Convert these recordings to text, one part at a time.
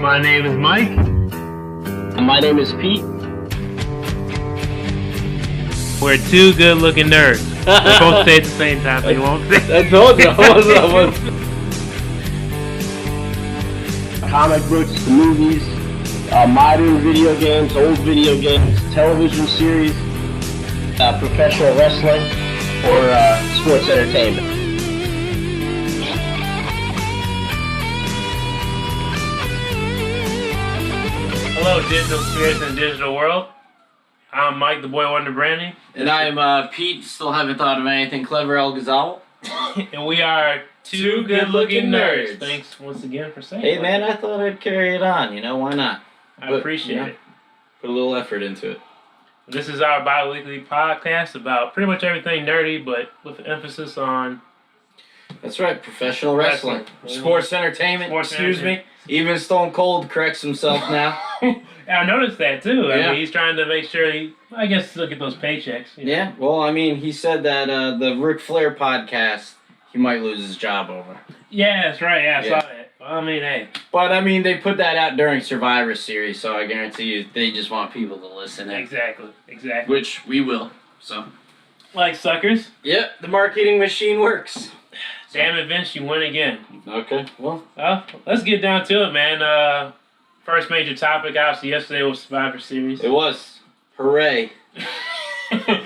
My name is Mike. My name is Pete. We're two good-looking nerds. We're both say at the same time, so you won't say. I told you. Comic books, the movies, modern video games, old video games, television series, professional wrestling, or sports entertainment. Hello, digital spirits in the digital world. I'm Mike, the boy wonder Brandon. And I'm Pete, still haven't thought of anything clever, El Ghazal. And we are two good-looking nerds. Thanks once again for saying Hey man, I thought I'd carry it on, why not? I appreciate it. Put a little effort into it. This is our bi-weekly podcast about pretty much everything nerdy, but with an emphasis on... That's right, professional wrestling. Sports entertainment, excuse me. Even Stone Cold corrects himself now. I noticed that too. Yeah. I mean, he's trying to make sure look at those paychecks. Yeah, well, I mean, he said that the Ric Flair podcast, he might lose his job over. Yeah, that's right. Yeah, I saw that. Well, I mean, hey. But, I mean, they put that out during Survivor Series, so I guarantee you they just want people to listen in. Exactly. Which we will, so. Like suckers. Yep, the marketing machine works. Damn it, Vince, you win again. Okay, well, let's get down to it, man. First major topic, obviously, yesterday was Survivor Series. it was. Hooray. The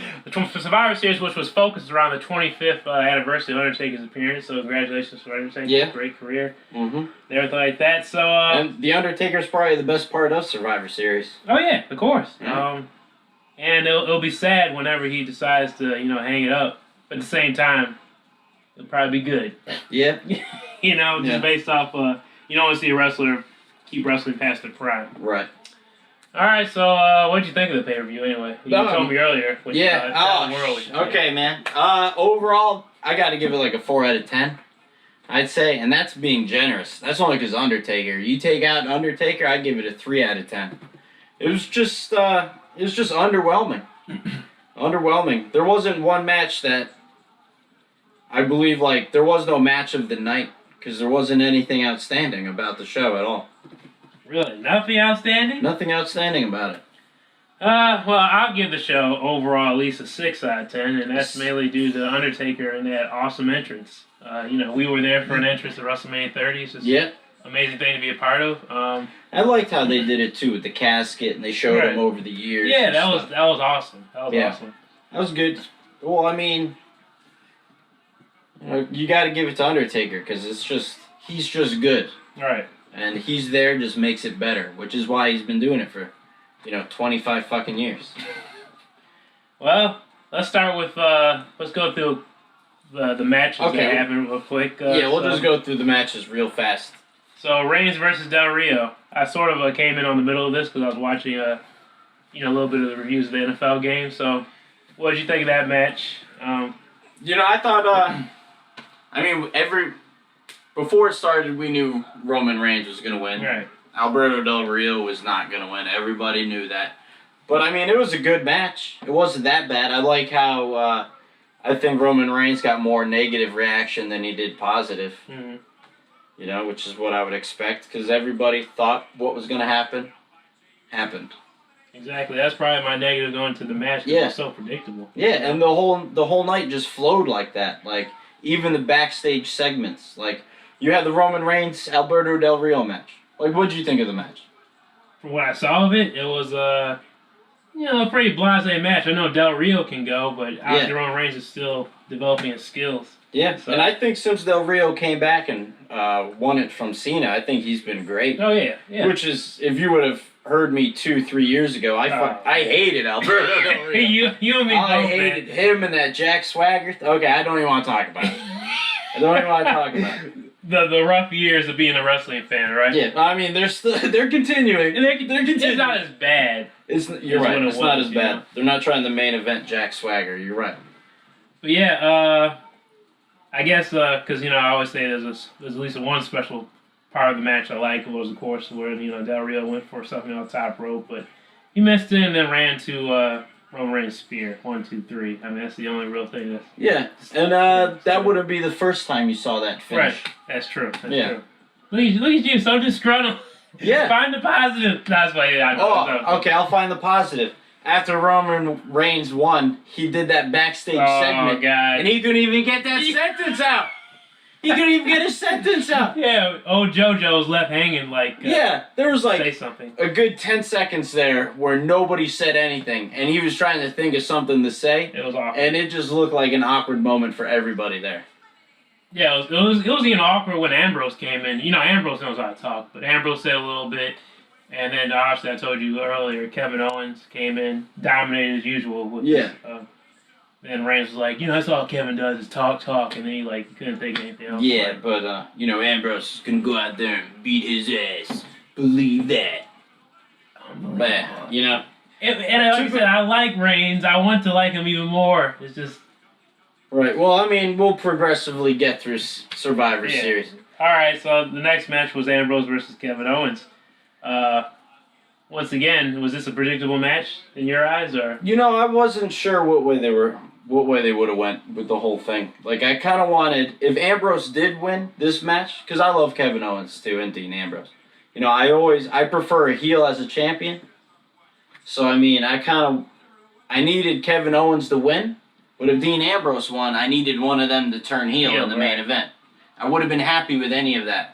Survivor Series, which was focused around the 25th anniversary of Undertaker's appearance, so congratulations to Undertaker. Yeah. Great career. Mm-hmm. And everything like that, so... and The Undertaker's probably the best part of Survivor Series. Oh, yeah, of course. Yeah. And it'll be sad whenever he decides to, hang it up. But at the same time, it'll probably be good. Yeah. Based off, you don't want to see a wrestler keep wrestling past their prime. Right. All right, so what'd you think of the pay-per-view anyway? You told me earlier. Which, Okay, man. Overall, I got to give it like a 4 out of 10. I'd say, and that's being generous. That's only because Undertaker. You take out Undertaker, I'd give it a 3 out of 10. It was just underwhelming. Underwhelming. There wasn't one match that I believe, there was no match of the night because there wasn't anything outstanding about the show at all. Really? Nothing outstanding? Nothing outstanding about it. Well, I'll give the show overall at least a 6 out of 10, and that's mainly due to Undertaker and that awesome entrance. We were there for an entrance at WrestleMania 30. It's just an amazing thing to be a part of. I liked how they did it too with the casket, and they showed him over the years. Yeah, that was awesome. That was awesome. That was good. Well, I mean, you got to give it to Undertaker because he's just good. Right. And he's there just makes it better, which is why he's been doing it for, 25 fucking years. Well, let's start with, let's go through the matches that happened real quick. We'll just go through the matches real fast. So, Reigns versus Del Rio. I sort of came in on the middle of this because I was watching, a little bit of the reviews of the NFL game. So, what did you think of that match? I thought, before it started, we knew Roman Reigns was going to win. Right. Alberto Del Rio was not going to win. Everybody knew that. But, it was a good match. It wasn't that bad. I like how I think Roman Reigns got more negative reaction than he did positive. Mm-hmm. Which is what I would expect because everybody thought what was going to happen happened. Exactly. That's probably my negative going to the match because it was so predictable. Yeah, and the whole night just flowed like that. Even the backstage segments. You had the Roman Reigns Alberto Del Rio match. What did you think of the match? From what I saw of it, it was a pretty blasé match. I know Del Rio can go, but obviously Roman Reigns is still developing his skills. Yeah, so. And I think since Del Rio came back and won it from Cena, I think he's been great. Oh, yeah. Which is, if you would have heard me 2-3 years ago, I hated Alberto Del Rio. you and me both, I hated him and that Jack Swagger. Okay, I don't even want to talk about it. The rough years of being a wrestling fan, right? Yeah, they're continuing. They're continuing. It's not as bad. You're right. It's not as bad. They're not trying to main event Jack Swagger. You're right. But yeah, I guess because I always say there's at least one special part of the match I like was of course where Del Rio went for something on the top rope, but he missed it and then ran to Roman Reigns' spear. 1, 2, 3. That's the only real thing that's... Yeah, and that wouldn't be the first time you saw that finish. Right, that's true. That's true. Look at you, so disgruntled. Yeah. Find the positive. That's why I know. Oh, okay, I'll find the positive. After Roman Reigns won, he did that backstage segment. God. And he couldn't even get that sentence out. He couldn't even get his sentence out. Yeah, old JoJo's left hanging like. Yeah, there was like say something. a good 10 seconds there where nobody said anything, and he was trying to think of something to say. It was awkward. And it just looked like an awkward moment for everybody there. Yeah, it was even awkward when Ambrose came in. You know, Ambrose knows how to talk, but Ambrose said a little bit, and then obviously I told you earlier, Kevin Owens came in, dominated as usual. With Yeah. And Reigns was like, that's all Kevin does is talk, and then he couldn't think of anything else. Yeah, but Ambrose is gonna go out there and beat his ass. Believe that. But And like I said, I like Reigns. I want to like him even more. It's just. Right. Well, I mean, we'll progressively get through Survivor Series. All right. So the next match was Ambrose versus Kevin Owens. Once again, was this a predictable match in your eyes, or? I wasn't sure what way they would have went with the whole thing. Like, I kind of wanted, if Ambrose did win this match, because I love Kevin Owens too and Dean Ambrose. I prefer a heel as a champion. So I mean, I needed Kevin Owens to win. But if Dean Ambrose won, I needed one of them to turn heel in the main event. I would have been happy with any of that.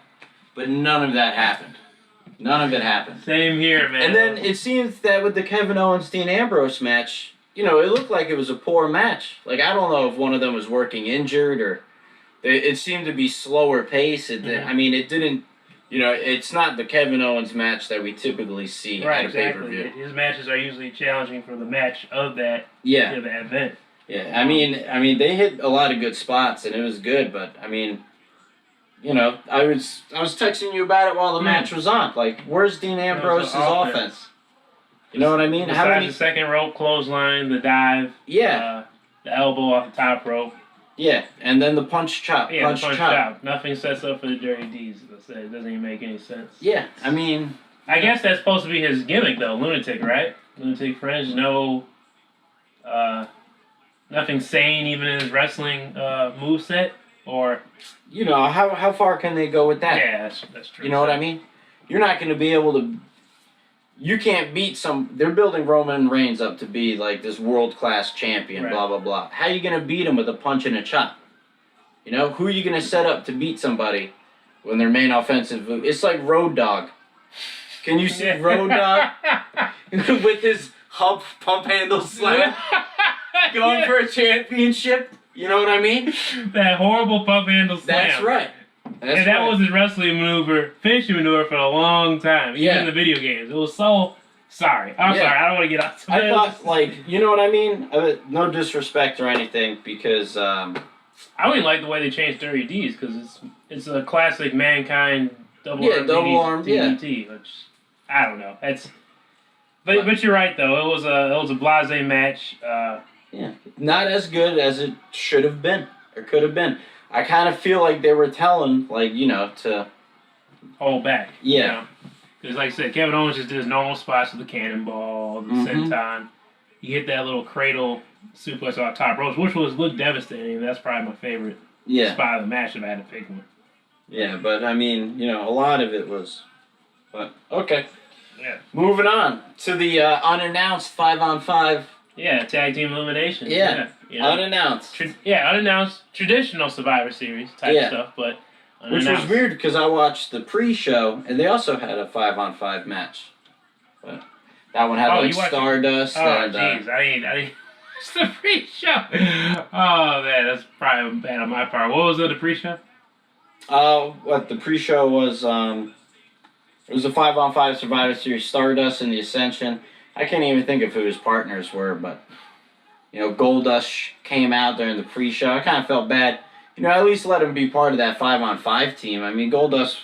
But none of that happened. None of it happened. Same here, man. And then it seems that with the Kevin Owens-Dean Ambrose match, it looked like it was a poor match. Like, I don't know if one of them was working injured or... It seemed to be slower pace. I mean, it didn't... it's not the Kevin Owens match that we typically see at a pay-per-view. His matches are usually challenging for the match of that the event. Yeah, I mean, they hit a lot of good spots, and it was good, but, I mean, I was texting you about it while the match was on. Like, where's Dean Ambrose's offense? You know what I mean? Besides the second rope clothesline, the dive, the elbow off the top rope. Yeah, and then the punch chop. Yeah, punch chop. Nothing sets up for the Dirty D's, as I said. It doesn't even make any sense. Yeah, I mean... I guess that's supposed to be his gimmick, though. Lunatic, right? Lunatic Fringe, nothing sane even in his wrestling moveset, or... how far can they go with that? Yeah, that's true. You know what I mean? You're not going to be able to... You can't beat They're building Roman Reigns up to be, like, this world-class champion, blah, blah, blah. How are you going to beat him with a punch and a chop? Who are you going to set up to beat somebody when their main offensive... It's like Road Dogg. Can you see Road Dogg with his pump handle slam? Going for a championship, you know what I mean? That horrible pump handle slam. That's right. That was his wrestling finishing maneuver for a long time, even in the video games. It was so... Sorry. I'm sorry, I don't want to get out. I thought, you know what I mean? No disrespect or anything, because... I really like the way they changed Dirty D's, because it's a classic Mankind double arm DDT, which... I don't know. But you're right, though. It was a blasé match. Not as good as it should have been or could have been. I kind of feel like they were telling, to hold back. Yeah. Because, like I said, Kevin Owens just did his normal spots with the cannonball, the senton. He hit that little cradle suplex off top ropes, which looked devastating. That's probably my favorite spot of the match if I had to pick one. Yeah, but I mean, a lot of it was. But okay. Yeah. Moving on to the unannounced 5-on-5. Yeah, tag team elimination. Yeah. Unannounced. Unannounced traditional Survivor Series type stuff, but unannounced. Which was weird because I watched the pre-show and they also had a 5-on-5 match. But that one had Stardust. Oh, jeez, I didn't. It's the pre-show. Oh man, that's probably bad on my part. What was the pre-show? The pre-show was it was a 5-on-5 Survivor Series, Stardust and the Ascension. I can't even think of who his partners were, but Goldust came out during the pre-show. I kind of felt bad. At least let him be part of that 5-on-5 team. I mean, Goldust,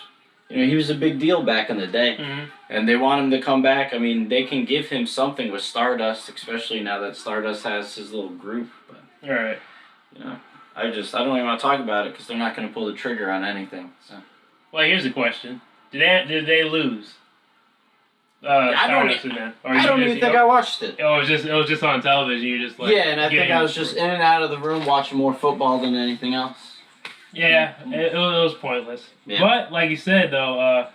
he was a big deal back in the day, and they want him to come back. I mean, they can give him something with Stardust, especially now that Stardust has his little group. But all right, I don't even want to talk about it because they're not going to pull the trigger on anything. So, well, here's the question: Did they lose? I don't even think I watched it. It was just on television. You just and I think I was just in and out of the room watching more football than anything else. Yeah, it was pointless. Yeah. But like you said though,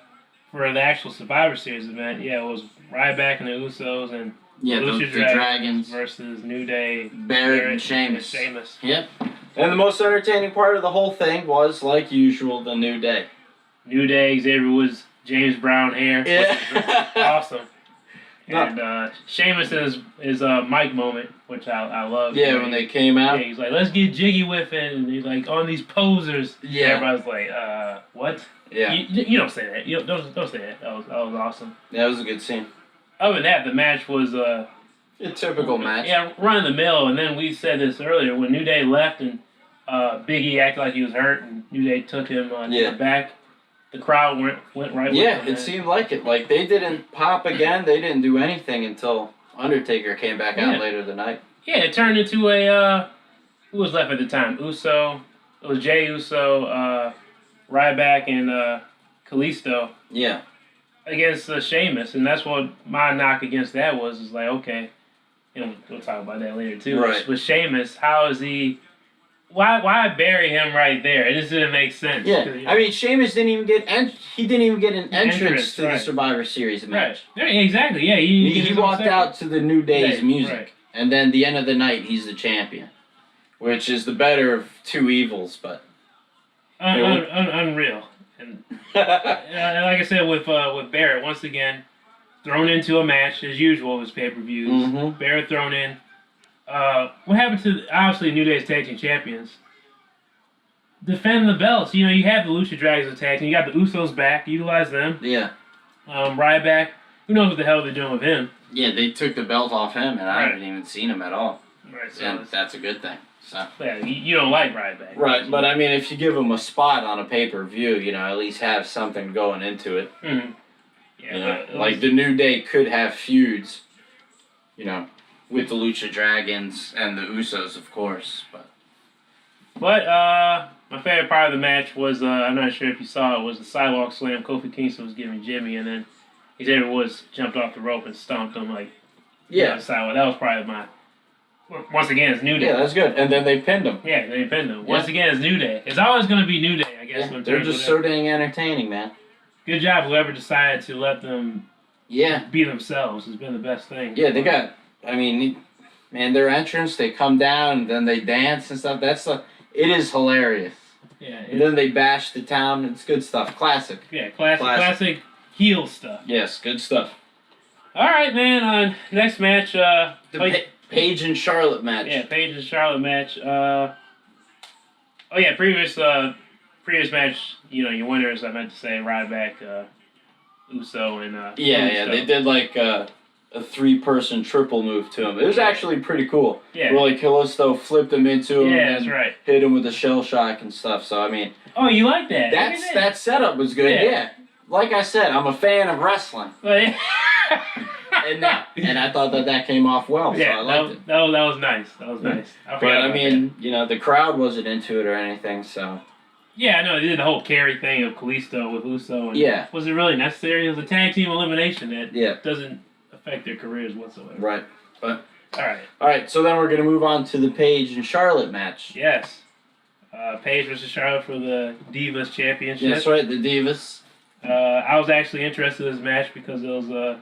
for the actual Survivor Series event, yeah, it was Ryback and the Usos and Yeah, the Lucha Dragons versus New Day, Barrett and Sheamus. Sheamus. Yep. And the most entertaining part of the whole thing was, like usual, the New Day. New Day, Xavier Woods, James Brown hair. Yeah. Awesome. And Sheamus is a Mike moment, which I love. Yeah, when they came out. Yeah, he's like, let's get jiggy with it. And he's like, on these posers. Yeah. Everybody's like, what? Yeah. You don't say that. You don't say that. That was awesome. That was a good scene. Other than that, the match was A typical match. yeah, run of the mill. And then we said this earlier when New Day left and Big E acted like he was hurt, and New Day took him to the back. The crowd went right with Yeah, him. it seemed like it. Like, they didn't pop again. They didn't do anything until Undertaker came back out later the night. Yeah, it turned into a, who was left at the time? Uso. It was Jey Uso, Ryback, and Kalisto. Yeah. Against Sheamus. And that's what my knock against that was. Is like, okay, we'll talk about that later too. Right. With Sheamus, how is he... Why bury him right there? It just didn't make sense. Yeah, I mean, Sheamus didn't even get an entrance to the Survivor Series match. Right. Yeah, exactly. Yeah, he walked out to the New Day's music, right. And then the end of the night, he's the champion, which is the better of two evils. But unreal. And like I said with Barrett, once again thrown into a match as usual with pay-per-views. Mm-hmm. Barrett thrown in. What happened to, obviously, New Day's tag team champions? Defend the belts. You have the Lucha Dragons attack, and you got the Usos back. Utilize them. Yeah. Ryback. Who knows what the hell they're doing with him? Yeah, they took the belt off him, and I haven't even seen him at all. Right. So And that's a good thing. So. Yeah, you don't like Ryback. Right, but I mean, if you give him a spot on a pay-per-view, at least have something going into it. Mm-hmm. Yeah. Like the New Day could have feuds, with the Lucha Dragons and the Usos, of course. But my favorite part of the match was, I'm not sure if you saw it, was the sidewalk slam Kofi Kingston was giving Jimmy, and then Xavier Woods jumped off the rope and stomped him like the sidewalk. That was probably my... Once again, it's New Day. Yeah, that's good. And then they pinned him. Yeah, they pinned him. Once again, it's New Day. It's always going to be New Day, I guess. Yeah, they're just so dang entertaining, man. Good job, whoever decided to let them be themselves. Has been the best thing. Yeah, they got... I mean, man, their entrance, they come down, and then they dance and stuff. It is hilarious. Yeah. And then they bash the town. It's good stuff. Classic. Yeah, classic heel stuff. Yes, good stuff. All right, man. Next match. The Paige and Charlotte match. Yeah, Paige and Charlotte match. Previous match. Your winners. I meant to say Ryback, Uso, and Kalisto. They did like a 3-person triple move to him. It was actually pretty cool. Yeah. Where like Kalisto flipped him into him. Yeah, and that's right. Hit him with a shell shock and stuff. So I mean. Oh, you like that? That setup was good. Yeah. Like I said, I'm a fan of wrestling. And I thought that came off well, so I liked it. That was nice. That was nice. But the crowd wasn't into it or anything, so. Yeah, I know, they did the whole carry thing of Kalisto with Uso. And was it really necessary? It was a tag team elimination that doesn't affect their careers whatsoever. Right. But Alright, so then we're going to move on to the Paige and Charlotte match. Yes. Paige versus Charlotte for the Divas Championship. That's right, the Divas. I was actually interested in this match because it was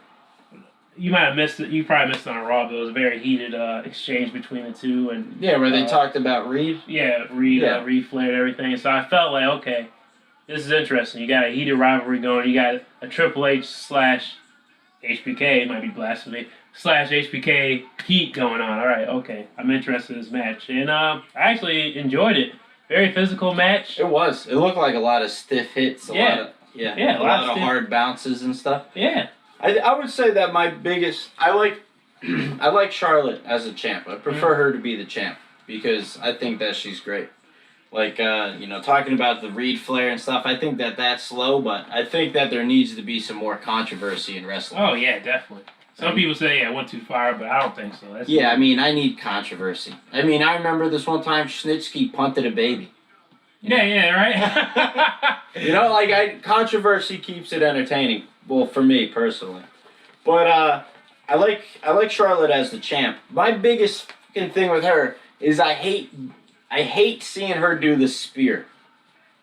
you might have missed it. You probably missed it on Raw, but it was a very heated exchange between the two, and where they talked about Reed. Yeah, Reed Flair and everything. So I felt like, okay, this is interesting. You got a heated rivalry going. You got a Triple H / HBK. It might be blasphemy / HBK heat going on. All right, okay, I'm interested in this match, and I actually enjoyed it. Very physical match. It was. It looked like a lot of stiff hits. A lot of hard bounces and stuff. Yeah. I would say that my biggest... I like Charlotte as a champ. I prefer her to be the champ because I think that she's great. Like, talking about the Reed Flair and stuff, I think that's slow, but I think that there needs to be some more controversy in wrestling. Oh, yeah, definitely. Some people say, it went too far, but I don't think so. I need controversy. I remember this one time Snitsky punted a baby. Yeah, right? Controversy keeps it entertaining. Well, for me personally, but I like Charlotte as the champ. My biggest fucking thing with her is I hate seeing her do the spear,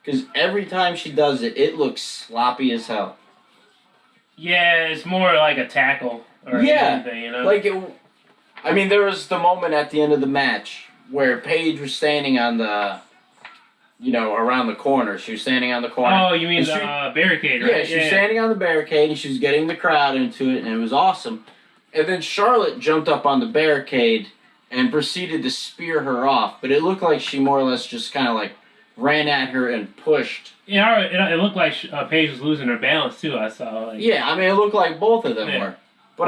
because every time she does it, it looks sloppy as hell. Yeah, it's more like a tackle or anything, you know. Like there was the moment at the end of the match where Paige was standing on the, around the corner. She was standing on the corner. Oh, you mean the barricade, right? Yeah, she was standing on the barricade and she was getting the crowd into it, and it was awesome. And then Charlotte jumped up on the barricade and proceeded to spear her off, but it looked like she more or less just kind of like ran at her and pushed. Yeah, it looked like Paige was losing her balance too. I saw. Yeah, it looked like both of them were. But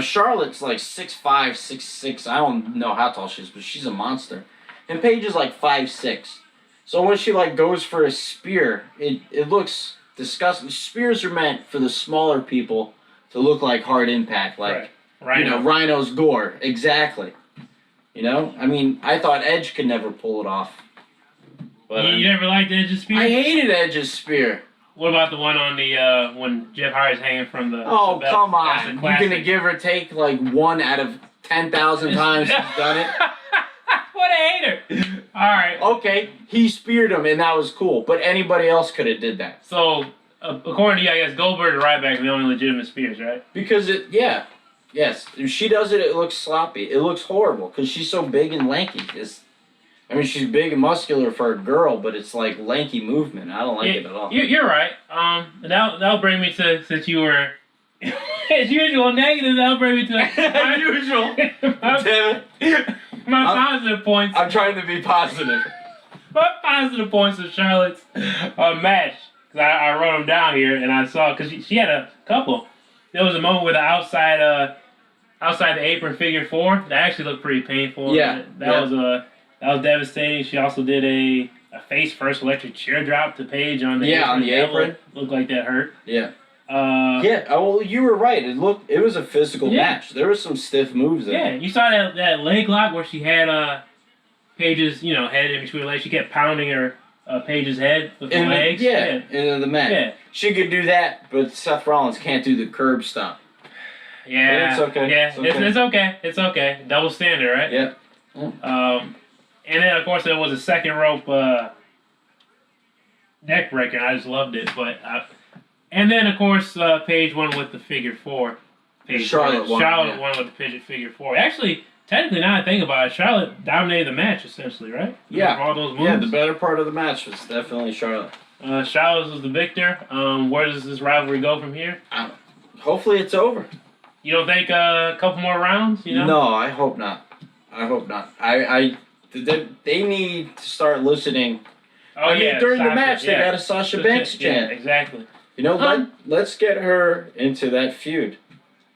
Charlotte's like 6'5", 6'6". I don't know how tall she is, but she's a monster. And Paige is like 5'6". So when she goes for a spear, it looks disgusting. Spears are meant for the smaller people to look like hard impact, like Rhino. Rhino's gore. Exactly. I thought Edge could never pull it off. But you never liked Edge's spear? I hated Edge's spear. What about the one on the when Jeff Hardy's hanging from the? Oh, the belt? come on! You're gonna give or take 1 out of 10,000 times he's done it. What a hater! All right. Okay, he speared him, and that was cool. But anybody else could have did that. So, according to you, I guess Goldberg and Ryback are the only legitimate spears, right? Because yes. If she does it, it looks sloppy. It looks horrible because she's so big and lanky. She's big and muscular for a girl, but it's like lanky movement. I don't like it at all. You're right. That'll bring me to, since you were, as usual, negative, that'll bring me to as usual. Damn it. My positive points. I'm trying to be positive. My positive points of Charlotte's match. Because I wrote them down here, and I saw, because she had a couple. There was a moment with the outside the apron figure 4 that actually looked pretty painful. Yeah. That was devastating. She also did a face first electric chair drop to Paige on the apron. on the apron. Looked like that hurt. Yeah. Well, you were right. It was a physical match. There were some stiff moves there. Yeah, you saw that leg lock where she had Paige's head in between her legs. She kept pounding her Paige's head with the legs. Into the mat. Yeah. She could do that, but Seth Rollins can't do the curb stomp. Yeah. But it's okay. Yeah, it's okay. It's okay. Double standard, right? Yeah. And then, of course, there was a second rope neck breaker, and I just loved it. And then, of course, Paige won with the figure 4. Charlotte won with the figure 4. Actually, technically, now I think about it, Charlotte dominated the match, essentially, right? Yeah. With all those moves. Yeah, the better part of the match was definitely Charlotte. Charlotte was the victor. Where does this rivalry go from here? Hopefully it's over. You don't think a couple more rounds, No, I hope not. They need to start listening. During the match, they got a Sasha Banks chant. Yeah, exactly. Let's get her into that feud.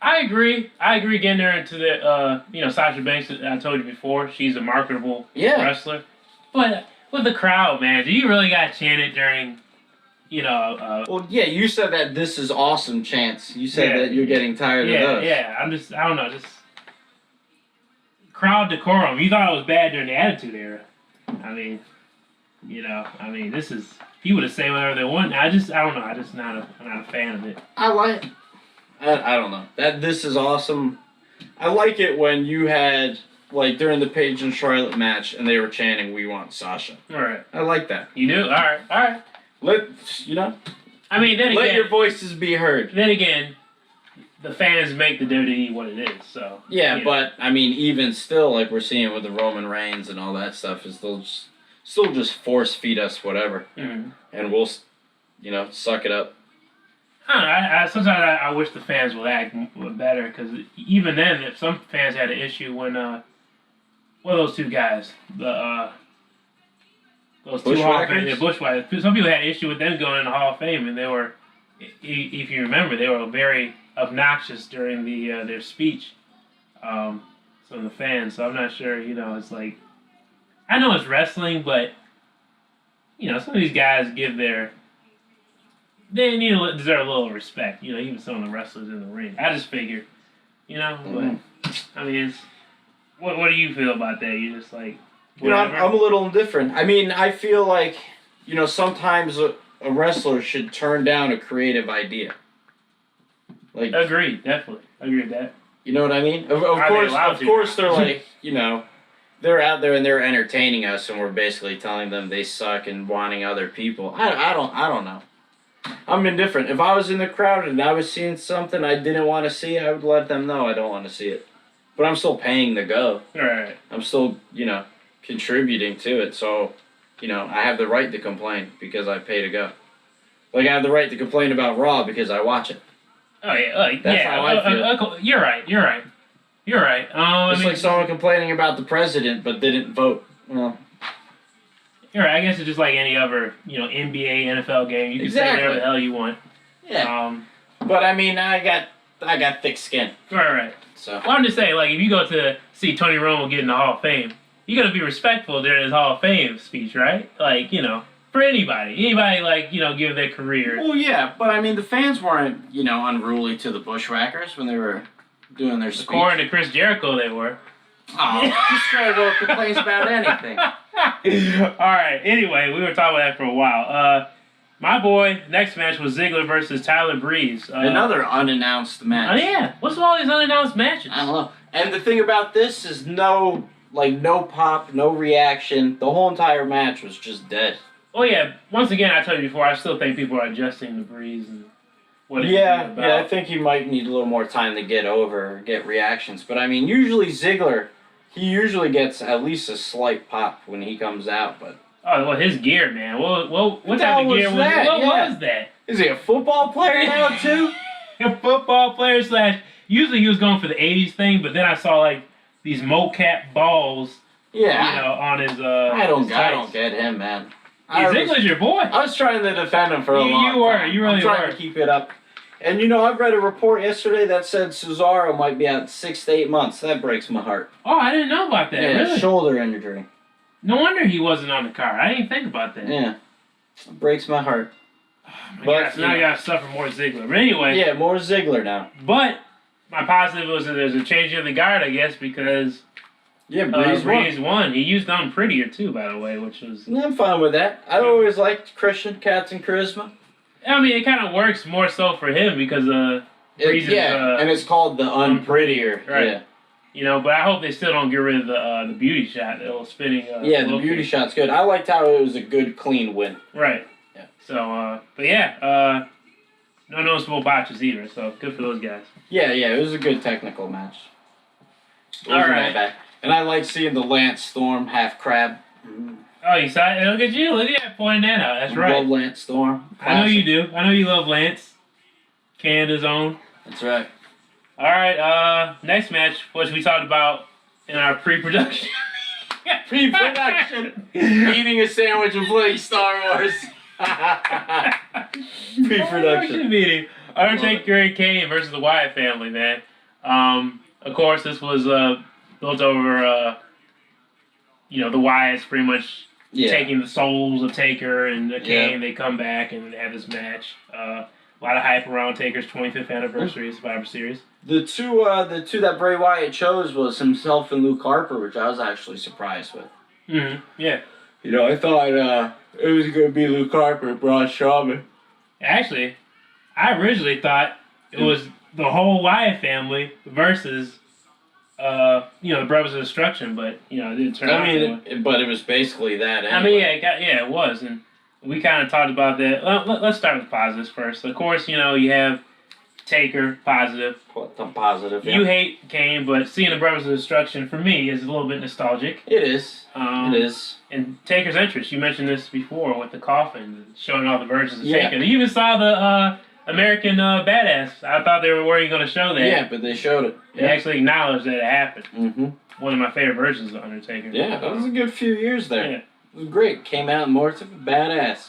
I agree getting her into the, Sasha Banks, I told you before, she's a marketable wrestler. But with the crowd, man, do you really got chanted during, Well, yeah, you said that this is awesome chants. You said that you're getting tired of those. Yeah, I don't know, crowd decorum. You thought it was bad during the Attitude Era. This is, people to say whatever they want. I don't know. I'm not a fan of it. I don't know. This is awesome. I like it when you had, during the Paige and Charlotte match, and they were chanting, "We want Sasha." All right. I like that. You do? All right. Let your voices be heard. Then again, the fans make the WWE what it is, so. Yeah, but, even still, like we're seeing with the Roman Reigns and all that stuff, is they'll still just force feed us whatever. Mm-hmm. And we'll, suck it up. I don't know. Sometimes I wish the fans would act better, because even then, if some fans had an issue when, what are those two guys? Those two Hall of Fame, Bushwhackers. Some people had an issue with them going in the Hall of Fame, and they were, if you remember, they were very obnoxious during their speech. Some of the fans. So I'm not sure. It's like, I know it's wrestling, but some of these guys they deserve a little respect. Even some of the wrestlers in the ring. I just figure, but it's, what do you feel about that? You just like. I'm a little indifferent. I feel like, sometimes a wrestler should turn down a creative idea. Agreed, definitely. Agree with that. You know what I mean? Of course they're like, they're out there and they're entertaining us and we're basically telling them they suck and wanting other people. I don't know. I'm indifferent. If I was in the crowd and I was seeing something I didn't want to see, I would let them know I don't want to see it. But I'm still paying to go. Right. I'm still, contributing to it. So, I have the right to complain because I pay to go. Like, I have the right to complain about Raw because I watch it. Oh, yeah. That's how I feel. You're right. It's like someone complaining about the president but didn't vote. Well, you're right. I guess it's just like any other, NBA, NFL game. You can say whatever the hell you want. Yeah. But I mean, I got thick skin. Right. So. Well, I'm just saying, like, if you go to see Tony Romo get in the Hall of Fame, you got to be respectful during his Hall of Fame speech, right? Like, for anybody, like, give their career. Well, yeah, but I mean, the fans weren't, unruly to the Bushwhackers when they were doing their speech. According to Chris Jericho, they were. Oh, this guy will complains about anything. All right. Anyway, we were talking about that for a while. My boy, next match was Ziggler versus Tyler Breeze. Another unannounced match. Oh yeah. What's with all these unannounced matches? I don't know. And the thing about this is no pop, no reaction. The whole entire match was just dead. Oh yeah. Once again, I told you before, I still think people are adjusting the Breeze and what it's about. Yeah, I think he might need a little more time to get reactions. But I mean, usually Ziggler, he usually gets at least a slight pop when he comes out. But well, his gear, man. What type of gear was that? What was that? Is he a football player now too? A football player / Usually he was going for the '80s thing, but then I saw like these mocap balls. Yeah. On his. I don't get him, man. Ziggler's your boy. I was trying to defend him for a long time. You really were. I'm trying to keep it up. And I've read a report yesterday that said Cesaro might be out 6 to 8 months. That breaks my heart. Oh, I didn't know about that. Yeah, really? Shoulder injury. No wonder he wasn't on the card. I didn't think about that. Yeah. It breaks my heart. But now I gotta suffer more Ziggler. But anyway. Yeah, more Ziggler now. But my positive was that there's a change of the guard, I guess, because Breeze won. He used Prettier too, by the way, which was. I'm fine with that. I always liked Christian, Captain Charisma. I mean, it kind of works more so for him because Breeze and it's called the Unprettier. Right. Yeah. But I hope they still don't get rid of the beauty shot, the little spinning. The beauty shot's good. I liked how it was a good, clean win. Right. Yeah. So, but yeah, no noticeable botches either. So good for those guys. Yeah, it was a good technical match. All right. And I like seeing the Lance Storm half crab. Oh, you saw it? Look at you pointing that out. That's right. Love Lance Storm. Classic. I know you do. I know you love Lance. Canada's own. That's right. All right, next match, which we talked about in our pre-production. Eating a sandwich and playing Star Wars. Pre-production meeting. Undertaker and Kane versus the Wyatt family, man. Of course, this was built over, the Wyatts pretty much taking the souls of Taker and Kane. They come back and they have this match. A lot of hype around Taker's 25th anniversary of Survivor Series. The two that Bray Wyatt chose was himself and Luke Harper, which I was actually surprised with. Mm-hmm. Yeah. I thought it was going to be Luke Harper and Braun Strowman. Actually, I originally thought it was the whole Wyatt family versus, the Brothers of Destruction, but, it didn't turn out. But it was basically that anyway. I mean, it was, and we kind of talked about that. Let's start with positives first. Of course, you have Taker, positive. What the positive? Yeah. You hate Kane, but seeing the Brothers of Destruction, for me, is a little bit nostalgic. It is. It is. And Taker's entrance, you mentioned this before with the coffin, showing all the versions of Taker. You even saw the American Badass. I thought they were going to show that. Yeah, but they showed it. They actually acknowledged that it happened. Mm-hmm. One of my favorite versions of Undertaker. Yeah, that was a good few years there. Yeah. It was great. Came out more to badass.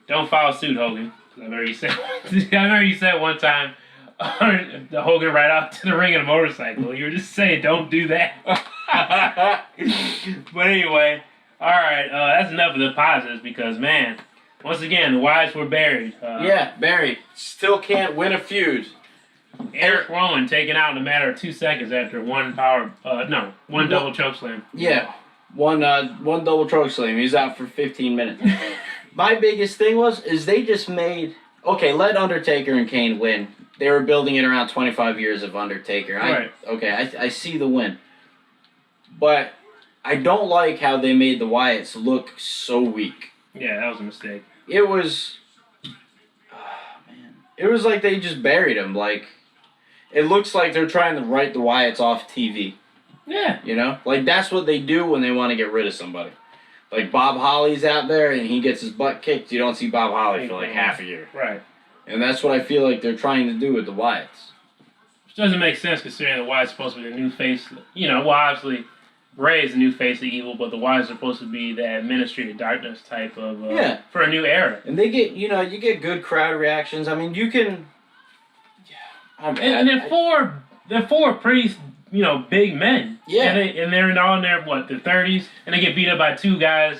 Don't follow suit, Hogan. I remember you said one time, the Hogan right out to the ring in a motorcycle. You were just saying, don't do that. But anyway, all right, that's enough of the positives because, man, once again, the Wyatts were buried. Buried. Still can't win a feud. Eric Rowan taken out in a matter of 2 seconds after one double chokeslam. Yeah, one double chokeslam. He's out for 15 minutes. My biggest thing is they just made... Okay, let Undertaker and Kane win. They were building it around 25 years of Undertaker. Right. I see the win. But I don't like how they made the Wyatts look so weak. Yeah, that was a mistake. It was... It was like they just buried him. Like, it looks like they're trying to write the Wyatts off TV. Yeah. You know? Like, that's what they do when they want to get rid of somebody. Like, Bob Holly's out there and he gets his butt kicked. You don't see Bob Holly for like half a year. Right. And that's what I feel like they're trying to do with the Wyatts. Which doesn't make sense considering the Wyatt's supposed to be the new face. You know, well, obviously, Bray is the new face of evil, but the Wyatts are supposed to be that Ministry of Darkness type of, for a new era. And they get, you know, you get good crowd reactions. I mean, you can... And they're four pretty, you know, big men. Yeah. And they're all in their, their 30s, and they get beat up by two guys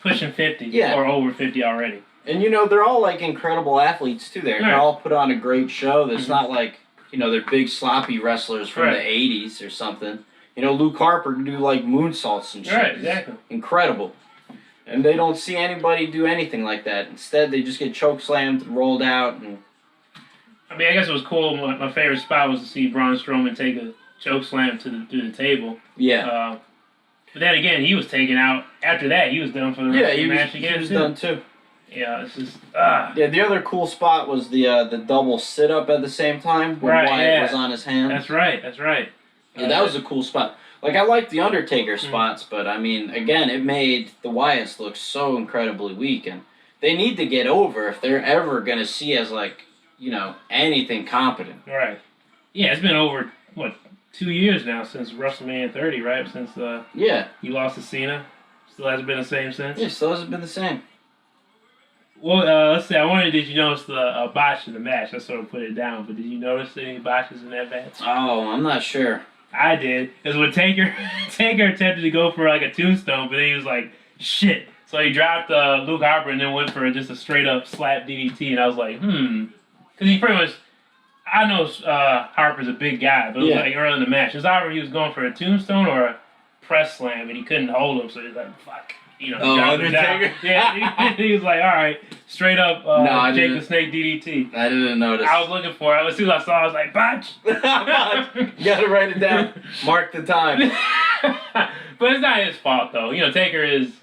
pushing 50 or over 50 already. And, you know, they're all, like, incredible athletes, too. They're all put on a great show. That's not like, you know, they're big, sloppy wrestlers from the 80s or something. You know, Luke Harper can do, like, moonsaults and shit. Right, exactly. Incredible. And they don't see anybody do anything like that. Instead, they just get chokeslammed and rolled out. And I mean, I guess it was cool. My favorite spot was to see Braun Strowman take a chokeslam through the table. Yeah. But then again, he was taken out. After that, he was done for the rest of the match again. He was done, too. Yeah, it's just Yeah, the other cool spot was the double sit up at the same time when Wyatt was on his hands. That's right. Yeah, that was a cool spot. Like, I like the Undertaker spots, but I mean, again, it made the Wyatts look so incredibly weak, and they need to get over if they're ever gonna see as, like, you know, anything competent. Right. Yeah, it's been over 2 years now since WrestleMania 30, right? Since he lost to Cena. Still hasn't been the same since. Yeah, still hasn't been the same. Well, let's see. I wondered, did you notice the botch in the match? I sort of put it down, but did you notice any botches in that match? Oh, I'm not sure. I did. Because when Taker attempted to go for like a tombstone, but then he was like, shit. So he dropped Luke Harper and then went for just a straight up slap DDT, and I was like, Because he pretty much, I know Harper's a big guy, but it was like early in the match. It was either he was going for a tombstone or a press slam, and he couldn't hold him, so he was like, fuck. You know, Undertaker? Yeah, he was like, all right, straight up Jake the Snake DDT. I didn't notice. I was looking for it. As soon as I saw it, I was like, botch. You gotta write it down. Mark the time. But it's not his fault, though. You know, Taker is...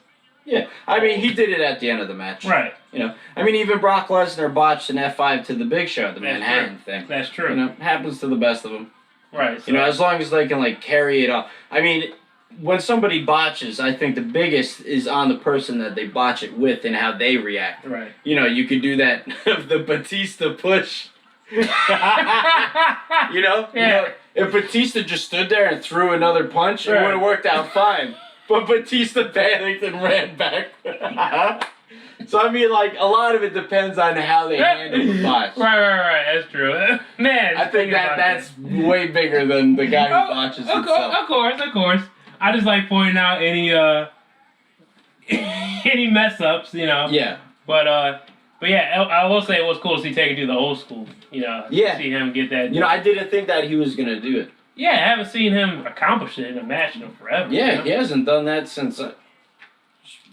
Yeah, I mean, he did it at the end of the match. Right. You know, I mean, even Brock Lesnar botched an F5 to the Big Show at the Manhattan thing. That's true. You know, it happens to the best of them. Right. So. You know, as long as they can, like, carry it off. I mean... When somebody botches, I think the biggest is on the person that they botch it with and how they react. Right. You know, you could do that, the Batista push. You know? Yeah. You know, if Batista just stood there and threw another punch, it would have worked out fine. But Batista panicked and ran back. So, I mean, like, a lot of it depends on how they handle the botch. Right. That's true. Man. I think that's way bigger than the guy who botches himself. Of course. I just like pointing out any mess ups, you know. Yeah. But yeah, I will say it was cool to see Taker do the old school, you know. Yeah. See him get that. You know, I didn't think that he was gonna do it. Yeah, I haven't seen him accomplish it in a match in forever. Yeah, you know? he hasn't done that since.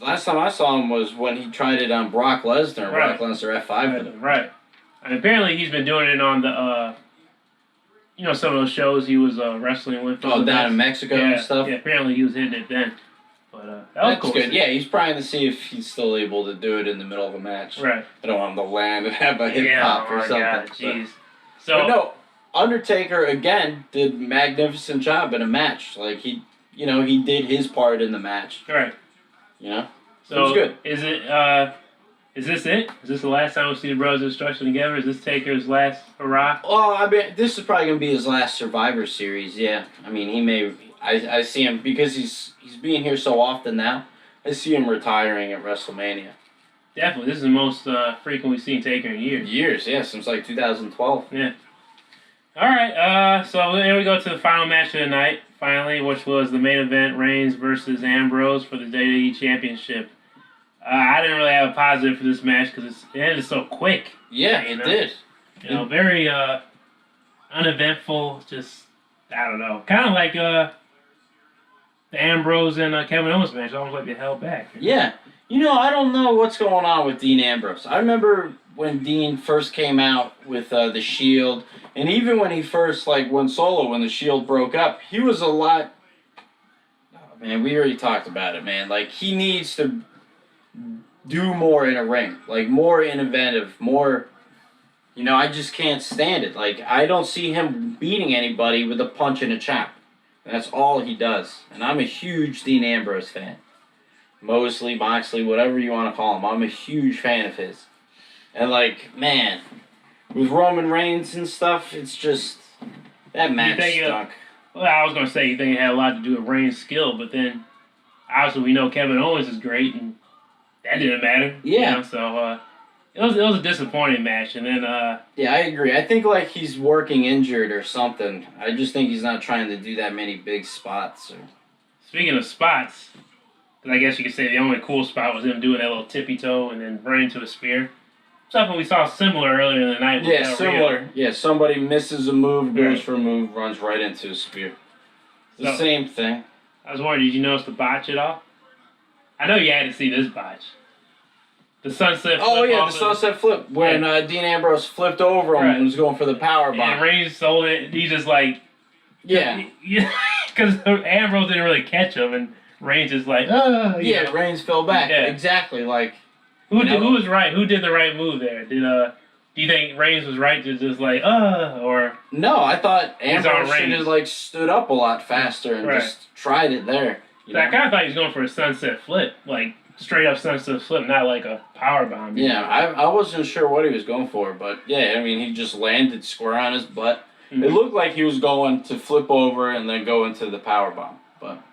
Last time I saw him was when he tried it on Brock Lesnar. Right. Brock Lesnar F5. Right. And apparently he's been doing it on the. You know, some of those shows he was wrestling with. Oh, down in Mexico and stuff? Yeah, apparently he was hitting it then. But that was cool. Good. Yeah, he's trying to see if he's still able to do it in the middle of a match. Right. I don't want him to land and have a hip hop or something. God, jeez. But no, Undertaker, again, did a magnificent job in a match. Like, he did his part in the match. Right. You know? So, it was good. Is this it? Is this the last time we see the Brothers Destruction together? Is this Taker's last hurrah? Well, I mean, this is probably going to be his last Survivor Series, yeah. I mean, he may... I see him, because he's being here so often now, I see him retiring at WrestleMania. Definitely. This is the most frequent we've seen Taker in years. Years, yeah, since like 2012. Yeah. All right, so here we go to the final match of the night, finally, which was the main event, Reigns versus Ambrose for the WWE Championship. I didn't really have a positive for this match because it ended so quick. Yeah, it did. You know, very uneventful, just, I don't know. Kind of like the Ambrose and Kevin Owens match, almost like they held back. Yeah. You know, I don't know what's going on with Dean Ambrose. I remember when Dean first came out with the Shield, and even when he first, like, went solo when the Shield broke up, he was a lot... Oh, man, we already talked about it, man. Like, he needs to do more in a ring. Like, more innovative, more... You know, I just can't stand it. Like, I don't see him beating anybody with a punch and a chop. That's all he does. And I'm a huge Dean Ambrose fan. Mosley, Moxley, whatever you want to call him. I'm a huge fan of his. And, like, man, with Roman Reigns and stuff, it's just... That match stunk. Well, I was going to say you think it had a lot to do with Reigns' skill, but then obviously we know Kevin Owens is great, and that didn't matter. Yeah. You know, so it was a disappointing match, and then... Yeah, I agree. I think, like, he's working injured or something. I just think he's not trying to do that many big spots. Speaking of spots, because I guess you could say the only cool spot was him doing that little tippy toe and then running to a spear. Something we saw similar earlier in the night. With Yeah, similar. Yeah, somebody misses a move, goes for a move, runs right into a spear. The same thing. I was wondering, did you notice the botch at all? I know you had to see this botch. The sunset flip. Oh, yeah, the sunset flip. When Dean Ambrose flipped over him and was going for the power bomb. And Reigns sold it. He just like... Yeah. Because Ambrose didn't really catch him, and Reigns is like, Yeah, Reigns fell back. Yeah. Exactly, like... Who was right? Who did the right move there? Do you think Reigns was right to just like, or... No, I thought Ambrose should have, like, stood up a lot faster and just tried it there. I kind of thought he was going for a sunset flip, like, straight up sunset flip, not like a power bomb. Yeah, I wasn't sure what he was going for, but, yeah, I mean, he just landed square on his butt. Mm-hmm. It looked like he was going to flip over and then go into the power bomb, but...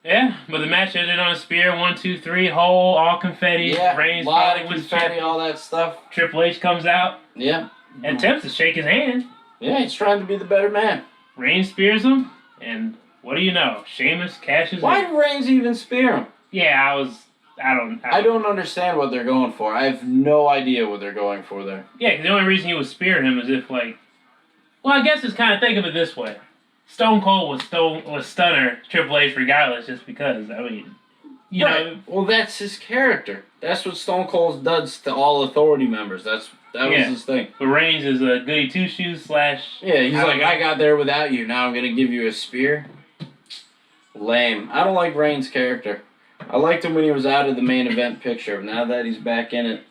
Yeah, but the match ended on a spear, 1, 2, 3, hole, all confetti. Yeah, Reigns a lot of confetti, all that stuff. Triple H comes out. Yeah. And attempts to shake his hand. Yeah, he's trying to be the better man. Reigns spears him, and what do you know? Sheamus cashes Why did Reigns even spear him? Yeah, I don't understand what they're going for. I have no idea what they're going for there. Yeah, because the only reason he would spear him is if, like... Well, I guess it's kind of, think of it this way. Stone Cold was stunner Triple H regardless, just because. I mean, you know. Well, that's his character. That's what Stone Cold does to all Authority members. That was his thing. But Reigns is a goody two shoes / Yeah, he's like, I got there without you. Now I'm gonna give you a spear. Lame. I don't like Reigns' character. I liked him when he was out of the main event picture. Now that he's back in it.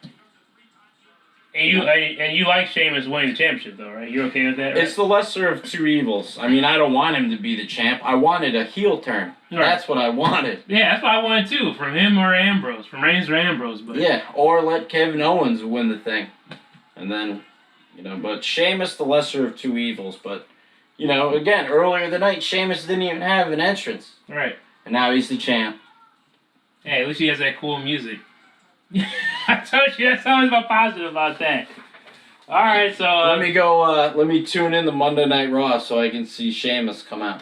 And you like Sheamus winning the championship, though, right? You're okay with that, right? It's the lesser of two evils. I mean, I don't want him to be the champ. I wanted a heel turn. Right. That's what I wanted. Yeah, that's what I wanted, too. From him or Ambrose. From Reigns or Ambrose. But... Yeah, or let Kevin Owens win the thing. And then, but Sheamus, the lesser of two evils. But, again, earlier the night, Sheamus didn't even have an entrance. Right. And now he's the champ. Hey, at least he has that cool music. I told you, that's always my positive about that. Alright, so... let me tune in the Monday Night Raw so I can see Sheamus come out.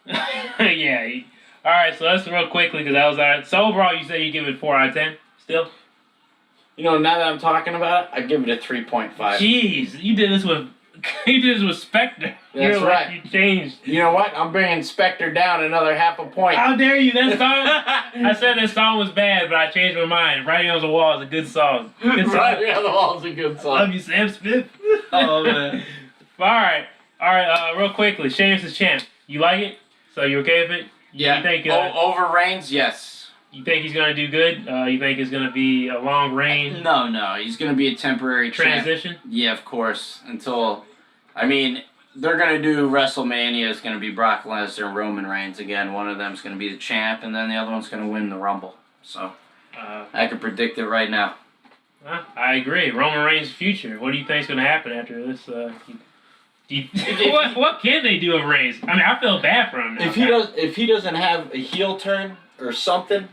Yeah. Alright, so let's real quickly, because that was our... So overall, you say you give it 4 out of 10, still? Now that I'm talking about it, I give it a 3.5. Jeez, you did this with Spectre. That's right. You changed. You know what? I'm bringing Spectre down another half a point. How dare you? That song... I said that song was bad, but I changed my mind. Writing on the Wall is a good song. Writing on the Wall is a good song. Love you, Sam Smith. Oh, man. Alright, real quickly. Sheamus is champ. You like it? So you okay with it? Yeah. You think, over Reigns, yes. You think he's going to do good? You think it's going to be a long reign? No. He's going to be a temporary transition? Champ. Yeah, of course. Until... I mean, they're going to do WrestleMania. It's going to be Brock Lesnar and Roman Reigns again. One of them's going to be the champ, and then the other one's going to win the Rumble. So, I can predict it right now. I agree. Roman Reigns' future. What do you think's going to happen after this? What can they do with Reigns? I mean, I feel bad for him now. If he doesn't have a heel turn or something,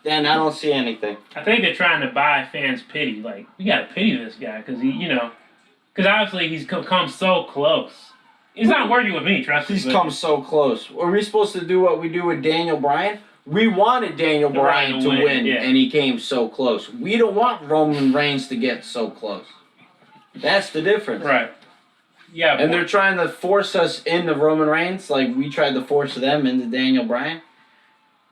then I don't see anything. I think they're trying to buy fans' pity. Like, we got to pity this guy because because obviously he's come so close. He's not working with me, trust me. He's come so close. Are we supposed to do what we do with Daniel Bryan? We wanted Daniel Bryan to win, and he came so close. We don't want Roman Reigns to get so close. That's the difference. Right. Yeah. And they're trying to force us into Roman Reigns like we tried to force them into Daniel Bryan.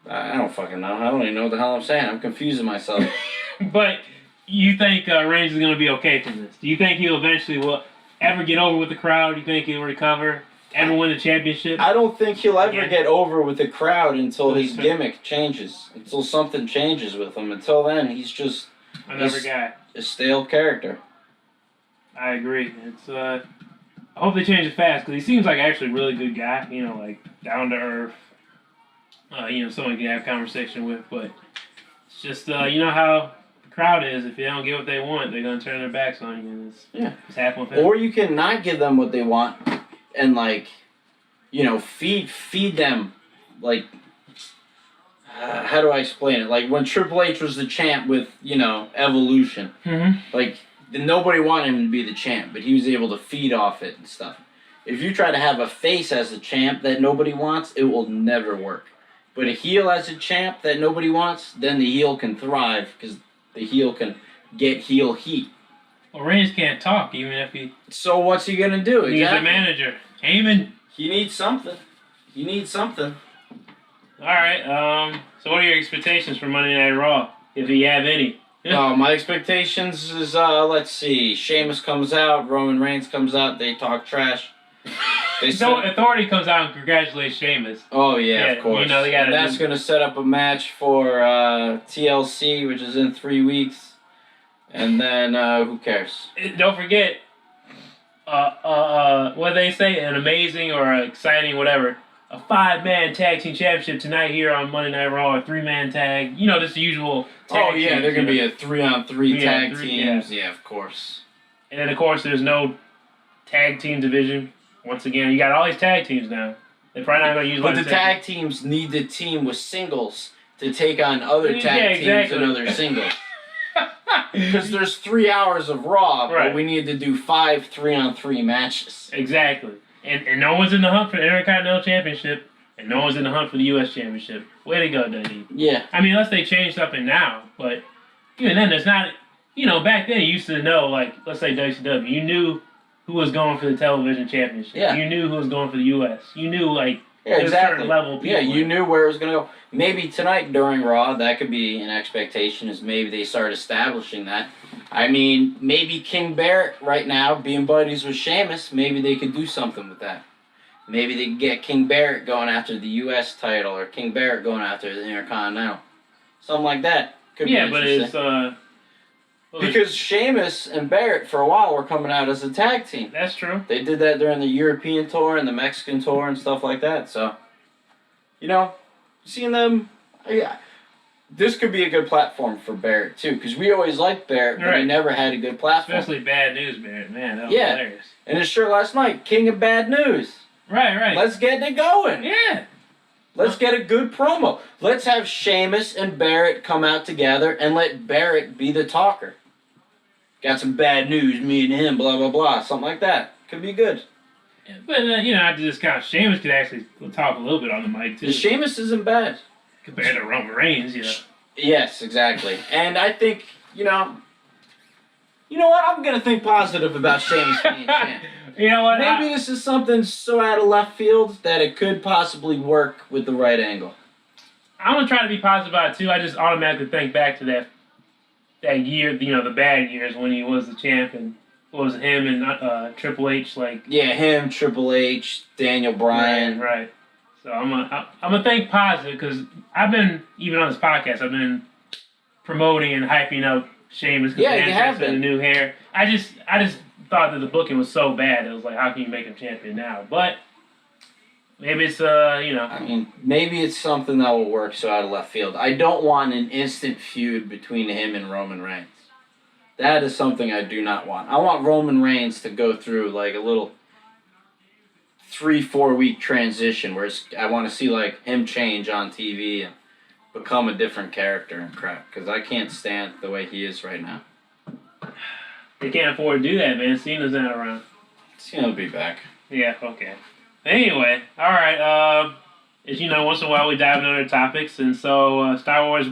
I don't fucking know. I don't even know what the hell I'm saying. I'm confusing myself. But... You think Reigns is going to be okay from this? Do you think he'll eventually ever get over with the crowd? Do you think he'll recover? Ever win the championship? I don't think he'll ever get over with the crowd until his gimmick changes. Until something changes with him. Until then, he's just... Another guy. A stale character. I agree. It's I hope they change it fast because he seems like actually a really good guy. You know, like down to earth. Someone you can have conversation with. But it's just you know how the crowd is. If they don't get what they want, they're gonna turn their backs on you. And it's happening with him. Or you can not give them what they want, and feed them like. How do I explain it? Like when Triple H was the champ with, Evolution. Mm-hmm. Like, nobody wanted him to be the champ, but he was able to feed off it and stuff. If you try to have a face as a champ that nobody wants, it will never work. But a heel as a champ that nobody wants, then the heel can thrive because the heel can get heel heat. Well, Reigns can't talk even if he... So what's he going to do? He's a manager. Heyman. He needs something. All right. So what are your expectations for Monday Night Raw, if you have any? My expectations is, let's see. Sheamus comes out, Roman Reigns comes out, they talk trash. Authority comes out and congratulates Sheamus. Oh, yeah, of course. That's going to set up a match for TLC, which is in 3 weeks. And then, who cares? Don't forget, what they say, an amazing or exciting, whatever, a 5-man tag team championship tonight here on Monday Night Raw, a 3-man tag. Just the usual tag teams. They're going to be a 3-on-3 tag teams. Yeah, of course. And then, of course, there's no tag team division. Once again, you got all these tag teams now. They're probably not going to use. But the tag teams need the team with singles to take on other tag teams and other singles. Because there's 3 hours of Raw, but we need to do 5 3-on-3 matches. Exactly. And no one's in the hunt for the Intercontinental Championship, and no one's in the hunt for the U.S. Championship. Way to go, Dundee. Yeah. I mean, unless they change something now, but even then, there's not. Back then you used to know, like, let's say WCW, you knew who was going for the television championship. Yeah. You knew who was going for the U.S. You knew, like, exactly. a certain level of people. Yeah, you knew where it was going to go. Maybe tonight during Raw, that could be an expectation, is maybe they start establishing that. I mean, maybe King Barrett right now, being buddies with Sheamus, maybe they could do something with that. Maybe they could get King Barrett going after the U.S. title, or King Barrett going after the Intercontinental. Something like that. Could be but it's... because Sheamus and Barrett, for a while, were coming out as a tag team. That's true. They did that during the European tour and the Mexican tour and stuff like that. So, seeing them... Yeah, this could be a good platform for Barrett, too, because we always liked Barrett, but he never had a good platform. Especially Bad News Barrett, man. That was hilarious. And his shirt last night, King of Bad News. Right. Let's get it going. Yeah. Let's get a good promo. Let's have Sheamus and Barrett come out together and let Barrett be the talker. Got some bad news, me and him, blah, blah, blah. Something like that. Could be good. Yeah, but, not to discount, Sheamus could actually talk a little bit on the mic, too. Sheamus isn't bad. Compared to Roman Reigns, Yes, exactly. And I think, you know what? I'm going to think positive about Sheamus being champ. You know what? Maybe this is something so out of left field that it could possibly work with the right angle. I'm going to try to be positive about it, too. I just automatically think back to that year, the bad years when he was the champ, and what was it, him and Triple H, like... Yeah, him, Triple H, Daniel Bryan. Right. So I'm gonna think positive, because I've been, even on this podcast, I've been promoting and hyping up Sheamus because you have been. The new hair. I just thought that the booking was so bad. It was like, how can you make him champion now? But maybe it's I mean, maybe it's something that will work so out of left field. I don't want an instant feud between him and Roman Reigns. That is something I do not want. I want Roman Reigns to go through like a little 3-4 week transition where I want to see like him change on TV and become a different character and crap, because I can't stand the way he is right now. They can't afford to do that, man. Cena's not around. Cena will be back. Yeah, okay. Anyway, all right. As you know, once in a while we dive into other topics, and so Star Wars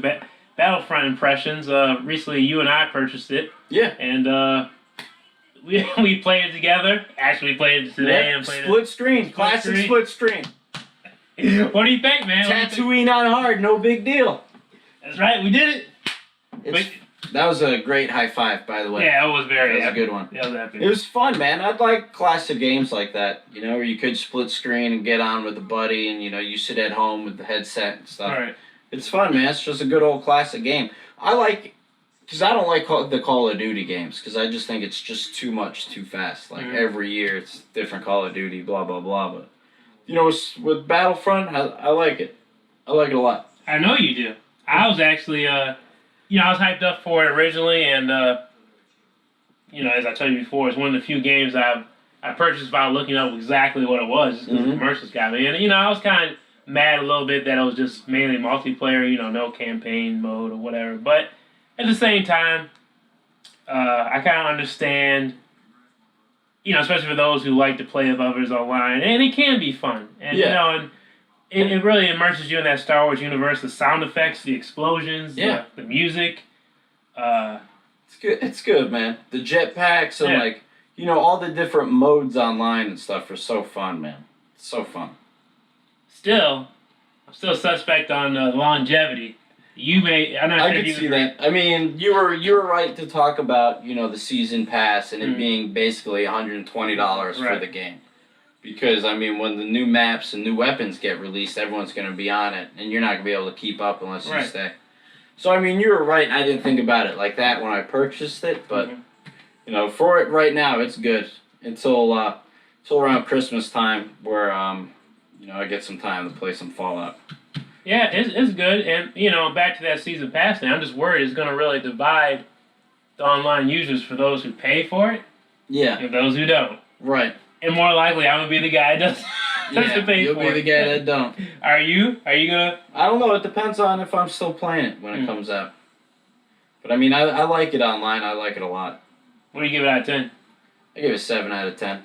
Battlefront impressions. Recently, you and I purchased it. Yeah. And we played it together. Actually, played it today. Yep. And played split screen. Classic split screen. What do you think, man? Tatooine on hard, no big deal. That's right, we did it. That was a great high five, by the way. Yeah, it was very. That was a good one. Yeah, it was epic. It was fun, man. I'd like classic games like that, where you could split screen and get on with a buddy, and you sit at home with the headset and stuff. All right. It's fun, man. It's just a good old classic game. I like Because I don't like the Call of Duty games, because I just think it's just too much, too fast. Like, every year it's different Call of Duty, blah, blah, blah. But, you know, with Battlefront, I like it. I like it a lot. I know you do. I was actually, I was hyped up for it originally, and, as I told you before, it's one of the few games I purchased without looking up exactly what it was, just because the commercials got me. And, I was kind of mad a little bit that it was just mainly multiplayer, no campaign mode or whatever. But at the same time, I kind of understand, especially for those who like to play with others online, and it can be fun. And, and it really immerses you in that Star Wars universe. The sound effects, the explosions, the music. It's good. It's good, man. The jetpacks and all the different modes online and stuff are so fun, man. It's so fun. I'm still suspect on longevity. I'm not sure I could see that. I mean, you were right to talk about the season pass and it being basically $120 for the game. Because, I mean, when the new maps and new weapons get released, everyone's going to be on it, and you're not going to be able to keep up unless you stay. So, I mean, you were right. I didn't think about it like that when I purchased it, but, for it right now, it's good. Until around Christmas time where, I get some time to play some Fallout. Yeah, it's good, and, back to that season pass now, I'm just worried it's going to really divide the online users for those who pay for it and those who don't. Right. And more likely, I'm gonna be the guy that doesn't pay you'll for it. be the guy that don't. Are you? Are you gonna? I don't know. It depends on if I'm still playing it when it comes out. But I mean, I like it online. I like it a lot. What do you give it out of 10? I give it a 7 out of 10.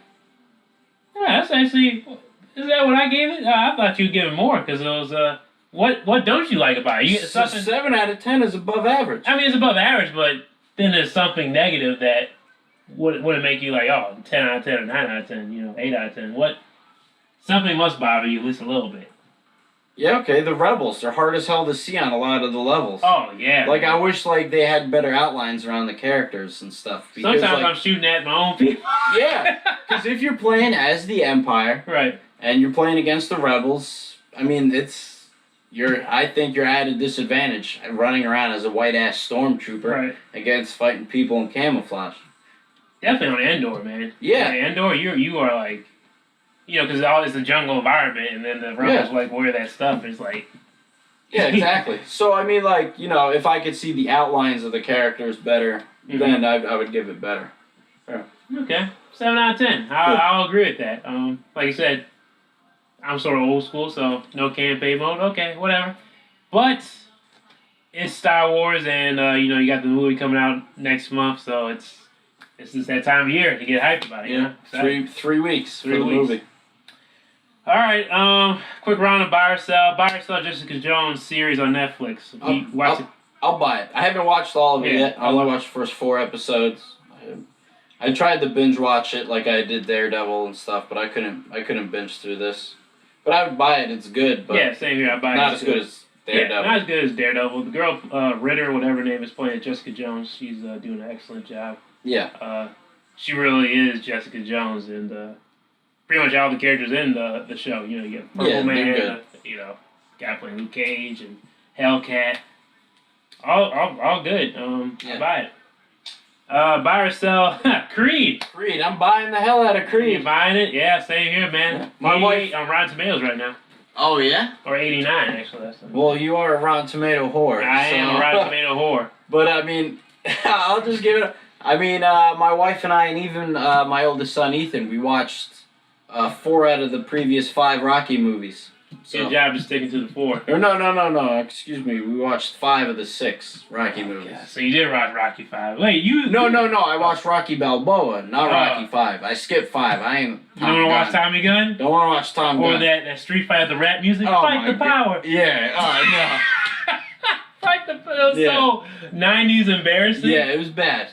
Yeah, that's actually. Is that what I gave it? I thought you'd give it more because it was. What don't you like about it? You get something. 7 out of 10 is above average. I mean, it's above average, but then there's something negative that wouldn't make you like, 10 out of 10 or 9 out of 10, 8 out of 10. Something must bother you at least a little bit. Yeah, okay, the rebels, they're hard as hell to see on a lot of the levels. Oh, yeah. Like, I wish, they had better outlines around the characters and stuff. Because, sometimes I'm shooting at my own people. Yeah, because if you're playing as the Empire, right, and you're playing against the rebels, I mean, I think you're at a disadvantage running around as a white-ass stormtrooper against fighting people in camouflage. Definitely on Endor, man. Yeah. Endor, you are like, because it's a jungle environment, and then the rebels wear that stuff. It's like. Yeah, exactly. So I mean, if I could see the outlines of the characters better, then I would give it better. Yeah. Okay, 7 out of 10. I'll agree with that. Like you said, I'm sort of old school, so no campaign mode. Okay, whatever. But it's Star Wars, and you got the movie coming out next month, so it's just that time of year to get hyped about it. Yeah, three weeks for the movie. All right, quick round of buy or sell. Buy or sell Jessica Jones series on Netflix. I'll buy it. I haven't watched all of it yet. I only watched the first 4 episodes. I tried to binge watch it like I did Daredevil and stuff, but I couldn't binge through this. But I would buy it. It's good, but yeah, same here. I buy it. Not as good as Daredevil. Yeah, not as good as Daredevil. The girl Ritter, whatever her name is, playing Jessica Jones. She's doing an excellent job. Yeah. She really is Jessica Jones, and pretty much all the characters in the show. You get Purple Man, guy playing Luke Cage and Hellcat. All good. I buy it. Buy or sell Creed. Creed. I'm buying the hell out of Creed. You buying it? Yeah, same here, man. My wife on Rotten Tomatoes right now. Oh yeah? Or 89 actually. Well, you are a Rotten Tomato whore. I am a Rotten Tomato whore. But I mean, I'll just give it. I mean, my wife and I, and even my oldest son Ethan, we watched 4 out of the previous 5 Rocky movies. So. Good job just sticking to the 4. No. Excuse me. We watched 5 of the 6 Rocky movies. God. So you did watch Rocky 5. Wait, you... No. I watched Rocky Balboa, not Rocky 5. I skipped 5. I ain't... You don't want to watch Tommy Gunn? Don't want to watch Tom Gunn. Or that Street Fight with the rap music? Oh, Fight the power. Yeah. No. Fight the... It was so 90s embarrassing. Yeah, it was bad.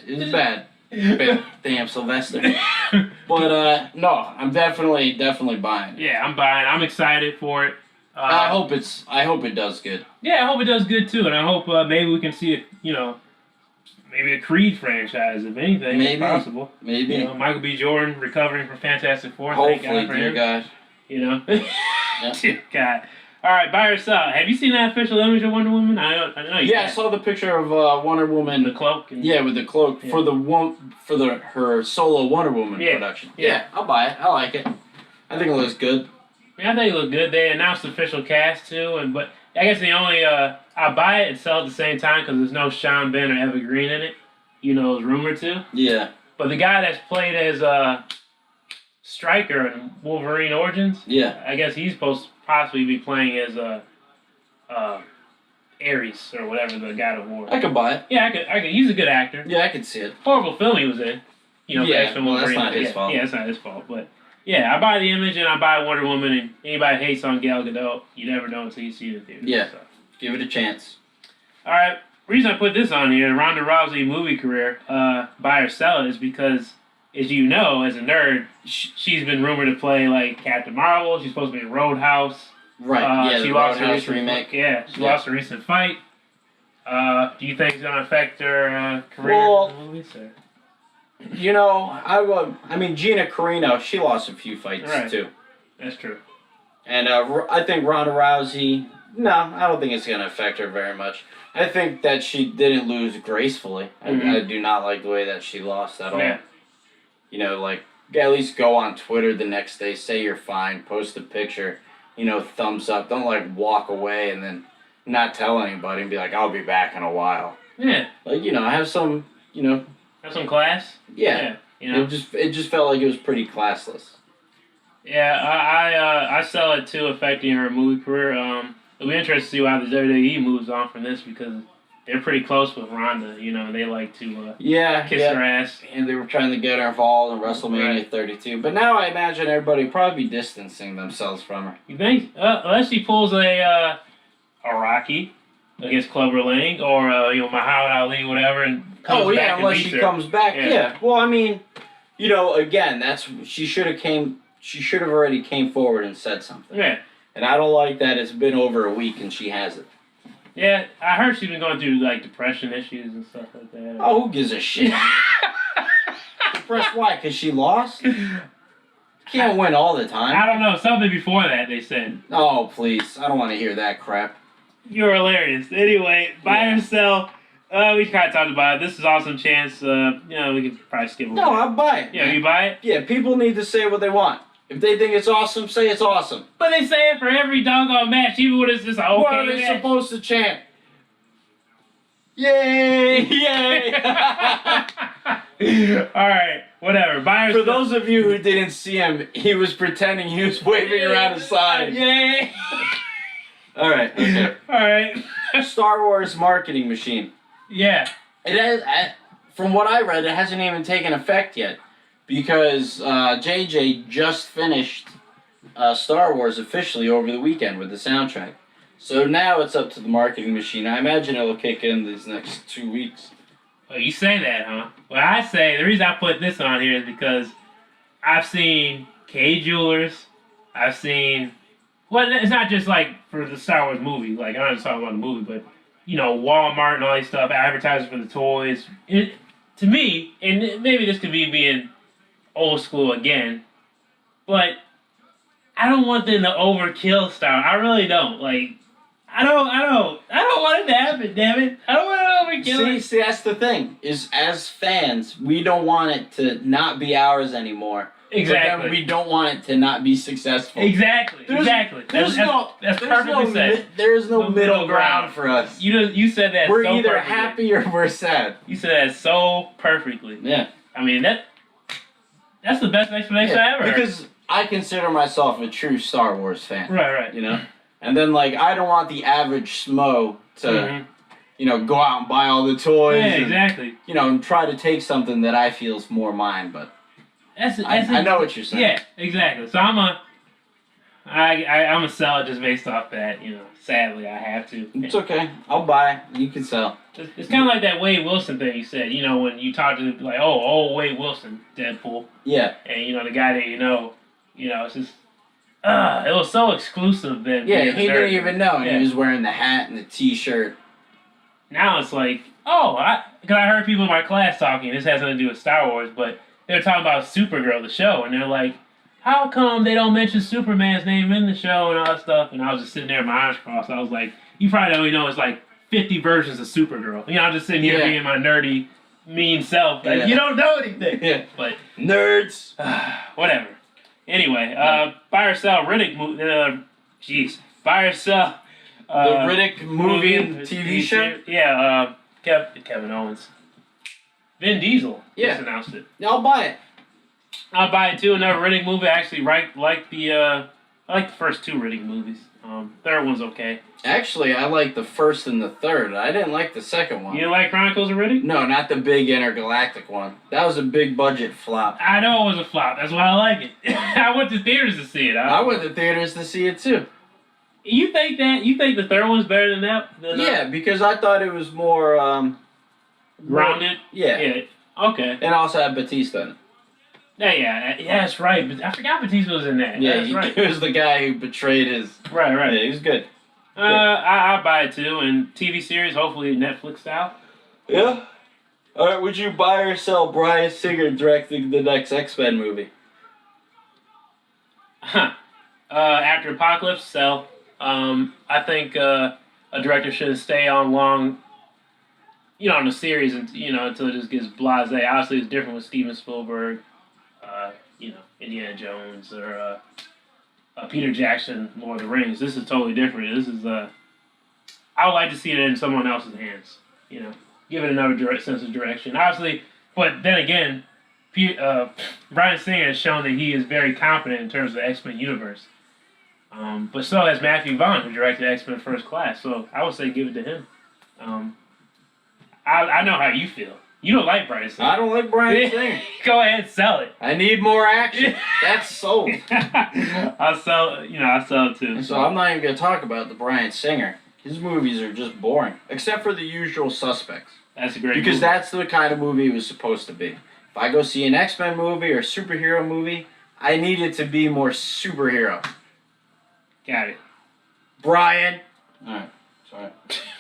Damn, Sylvester. But, no, I'm definitely buying it. Yeah, I'm buying. I'm excited for it. I hope it does good. Yeah, I hope it does good too, and I hope maybe we can see maybe a Creed franchise, if anything. Maybe. If possible. Maybe. Michael B. Jordan recovering from Fantastic Four. Hopefully, thank God for dear him. God. Dear God. All right, buy or sell. Have you seen that official image of Wonder Woman? I know you Yeah, I can't. saw the picture of Wonder Woman. The cloak. And, Yeah, with the cloak Yeah. for her solo Wonder Woman Yeah. production. Yeah. Yeah, I'll buy it. I like it. I think it looks good. Yeah, I think it looked good. They announced the official cast too, but I guess the only I buy it and sell at the same time because there's no Sean Ben or Eva Green in it. You know, it's rumored to. Yeah. But the guy that's played as Stryker in Wolverine Origins, Yeah. I guess he's supposed to possibly be playing as Ares or whatever, the God of War. I could buy it. Yeah, I could. He's a good actor. Yeah, I could see it. Horrible film he was in. You know, Yeah, X-Men well, that's Wolverine. not his fault. Yeah, it's not his fault. But yeah, I buy the image and I buy Wonder Woman. And anybody hates on Gal Gadot, you never know until you see it in theater. Yeah. So. Give it a chance. All right. Reason I put this on here, Ronda Rousey movie career, buy or sell it, is because, as you know, as a nerd, she's been rumored to play like Captain Marvel. She's supposed to be in Roadhouse. Right. Yeah, she the lost her Roadhouse recent remake. Yeah, she lost a recent fight. Do you think it's gonna affect her career Well, in the movies? Or? You know, I mean, Gina Carino, she lost a few fights Right. too. That's true. And I think Ronda Rousey, no, I don't think it's going to affect her very much. I think that she didn't lose gracefully. I do not like the way that she lost at all. Yeah. You know, like, at least go on Twitter the next day, say you're fine, post a picture, you know, thumbs up. Don't, like, walk away and then not tell anybody and be like, I'll be back in a while. Yeah. Like, you know, have some, you know. Have some class. Yeah. You know. It just felt like it was pretty classless. Yeah, I sell it too, affecting her movie career. It'll be interesting to see how the WWE moves on from this because they're pretty close with Rhonda. You know, they like to kiss her ass. And they were trying to get her involved in WrestleMania 32. But now I imagine everybody will probably be distancing themselves from her. You think? Unless she pulls a Rocky against Clubber Lang or Muhammad Ali, whatever, and comes back unless and she beats her. comes back. Yeah. Yeah. Well, I mean, you know, again, she should have already came forward and said something. Yeah. And I don't like that it's been over a week and she hasn't. Yeah, I heard she's been going through like depression issues and stuff like that. Oh, who gives a shit? Depressed why? Because she lost? Can't win all the time. I don't know. Something before that they said. Oh, please. I don't want to hear that crap. You're hilarious. Anyway, buy or sell. We kind of talked about it. This is awesome chance. We can probably skip over No, that. I'll buy it. Yeah, man. you buy it? Yeah, people need to say what they want. If they think it's awesome, say it's awesome. But they say it for every doggone match, even when it's just an okay What are they match. supposed to chant? Yay! Yay! Alright, whatever. Buy or For sell. those of you who didn't see him, he was pretending he was waving around his side. Yay! Alright, okay. Alright. Star Wars marketing machine. Yeah. It has, from what I read, it hasn't even taken effect yet. Because JJ just finished Star Wars officially over the weekend with the soundtrack. So now it's up to the marketing machine. I imagine it'll kick in these next 2 weeks. Well, you say that, huh? Well, I say, the reason I put this on here is because I've seen K Jewelers, I've seen, well, it's not just like for the Star Wars movie, like, I'm not just talking about the movie, but, Walmart and all these stuff, advertising for the toys. To me, and maybe this could be being old school again, but I don't want them to overkill Star Wars. I really don't. Like, I don't want it to happen, damn it. I don't want to overkill it. See, that's the thing. Is as fans, we don't want it to not be ours anymore. Exactly. But then we don't want it to not be successful. Exactly. That's perfectly said. There's no middle ground for us. You said that. We're so either perfectly. happy or we're sad. You said that so perfectly. Yeah. I mean that's the best explanation I ever heard. Because I consider myself a true Star Wars fan. Right. You know? And then, like, I don't want the average smo to, go out and buy all the toys. Yeah, and, exactly. and try to take something that I feel is more mine, but I know what you're saying. Yeah, exactly. So I'm a sell it just based off that, sadly I have to. It's okay. I'll buy. You can sell. It's kind of like that Wade Wilson thing you said, when you talk to like, Wade Wilson, Deadpool. Yeah. And, the guy that it's just, it was so exclusive then. Yeah, he didn't even know. And Yeah. he was wearing the hat and the t-shirt. Now it's like, because I heard people in my class talking, this has nothing to do with Star Wars, but they were talking about Supergirl, the show, and they're like, how come they don't mention Superman's name in the show and all that stuff? And I was just sitting there, my eyes crossed. I was like, you probably don't know it's like 50 versions of Supergirl. You know, I'm just sitting here being my nerdy, mean self. Like, you don't know anything. Yeah. But nerds. Whatever. Anyway, buy or sell Riddick movie. Buy or sell. The Riddick movie and TV show? Yeah, Kevin Owens. Vin Diesel just announced it. Yeah, I'll buy it. I'll buy it too. Another Riddick movie. I actually like the first two Riddick movies. Third one's okay. Actually, I like the first and the third. I didn't like the second one. You didn't like Chronicles of Riddick? No, not the big intergalactic one. That was a big budget flop. I know it was a flop. That's why I like it. I went to theaters to see it. I went to theaters to see it too. You think the third one's better than that? Yeah, because I thought it was more grounded. Yeah. Okay. And also had Batista in it. Yeah, that's right. But I forgot Batista was in that. Yeah, that's right. He was the guy who betrayed his. Right. Yeah, he was good. I'll buy it too. And TV series, hopefully Netflix style. Yeah. All right. Would you buy or sell Bryan Singer directing the next X-Men movie? After Apocalypse, sell. I think a director should stay on long, in the series and until it just gets blasé. Obviously, it's different with Steven Spielberg, Indiana Jones or Peter Jackson, Lord of the Rings. This is totally different. This is I would like to see it in someone else's hands. Give it another sense of direction. Obviously, but then again, Bryan Singer has shown that he is very competent in terms of the X-Men universe. But so has Matthew Vaughn, who directed X-Men First Class. So I would say give it to him. I know how you feel. You don't like Bryan Singer. I don't like Bryan Singer. Go ahead, sell it. I need more action. That's sold. I'll sell it too. So I'm not even going to talk about the Bryan Singer. His movies are just boring, except for The Usual Suspects. That's a great because movie. That's the kind of movie it was supposed to be. If I go see an X-Men movie or a superhero movie, I need it to be more superhero. Got it. Brian. Alright, sorry.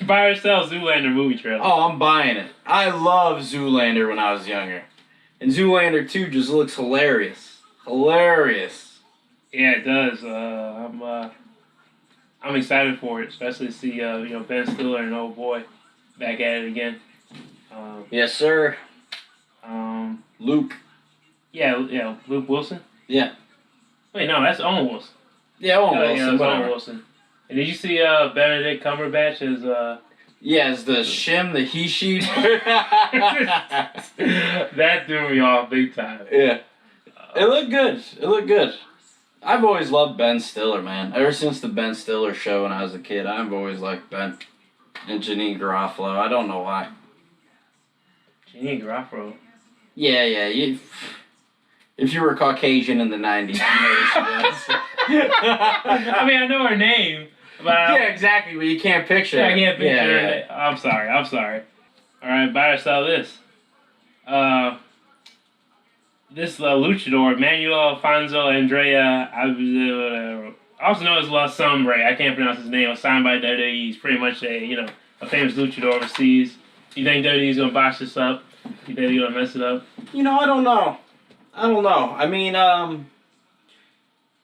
Buy or sell Zoolander movie trailer. Oh, I'm buying it. I loved Zoolander when I was younger. And Zoolander 2 just looks hilarious. Hilarious. Yeah, it does. I'm excited for it, especially to see Ben Stiller and old boy back at it again. Yes, sir. Luke. Yeah, Luke Wilson. Yeah. Wait, no, that's Owen Wilson. Yeah, Owen Wilson. Yeah, that's Owen Wilson. And did you see Benedict Cumberbatch as Yeah, as the shim, the he sheet. That threw me off big time. Yeah. It looked good. It looked good. I've always loved Ben Stiller, man. Ever since the Ben Stiller show when I was a kid, I've always liked Ben and Janine Garofalo. I don't know why. Janine Garofalo? Yeah. If you were Caucasian in the 90s, you know who she was. I mean, I know her name. But yeah, exactly, but you can't picture her. I can't picture her Yeah. name. I'm sorry. Alright, buy or sell this. This luchador, Manuel Alfonso Andrea, also known as La Sombre, I can't pronounce his name, was signed by WWE. He's pretty much a famous luchador overseas. Do you think WWE's going to botch this up? Do you think they're going to mess it up? I don't know. I mean,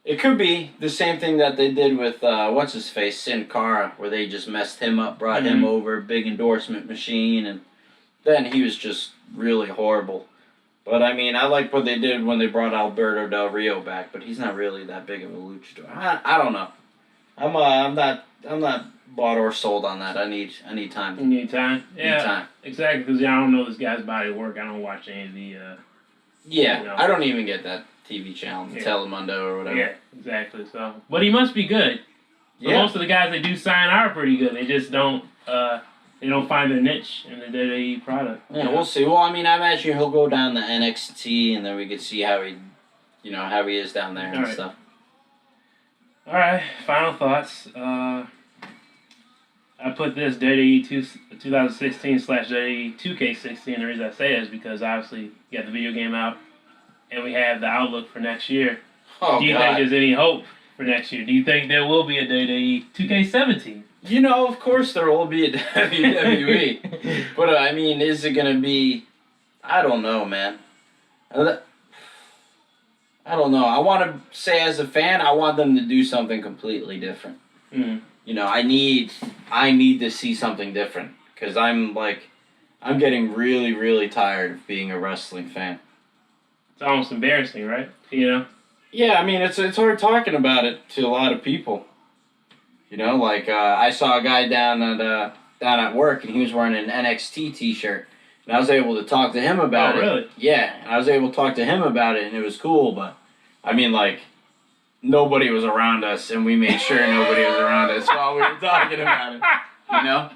it could be the same thing that they did with, what's-his-face, Sin Cara, where they just messed him up, brought him over, big endorsement machine, and then he was just really horrible. But, I mean, I like what they did when they brought Alberto Del Rio back, but he's not really that big of a luchador. I don't know. I'm not bought or sold on that. I need time. You need time? Yeah, need time. Exactly, because I don't know this guy's body of work. I don't watch any of the... Yeah, I don't even get that TV channel, Telemundo or whatever. Yeah, exactly. So, but he must be good. But Yeah. most of the guys they do sign are pretty good. They just don't. They don't find their niche in the WWE product. Yeah, we'll see. Well, I mean, I imagine he'll go down to NXT, and then we can see how he is down there and stuff. All right. Final thoughts. I put this WWE 2016/WWE 2K16. The reason I say it is because obviously you got the video game out, and we have the outlook for next year. Oh, Do you think there's any hope for next year? Do you think there will be a WWE 2K17? Of course there will be a WWE. But, I mean, is it going to be... I don't know, man. I I don't know. I want to say as a fan, I want them to do something completely different. Mm. You know, I need to see something different because I'm getting really, really tired of being a wrestling fan. It's almost embarrassing, right? You know? Yeah, I mean, it's hard talking about it to a lot of people. You know, like I saw a guy down at work, and he was wearing an NXT T-shirt, and I was able to talk to him about it. Oh, really? Yeah, and I was able to talk to him about it, and it was cool. But I mean, like, nobody was around us, and we made sure nobody was around us while we were talking about it. You know?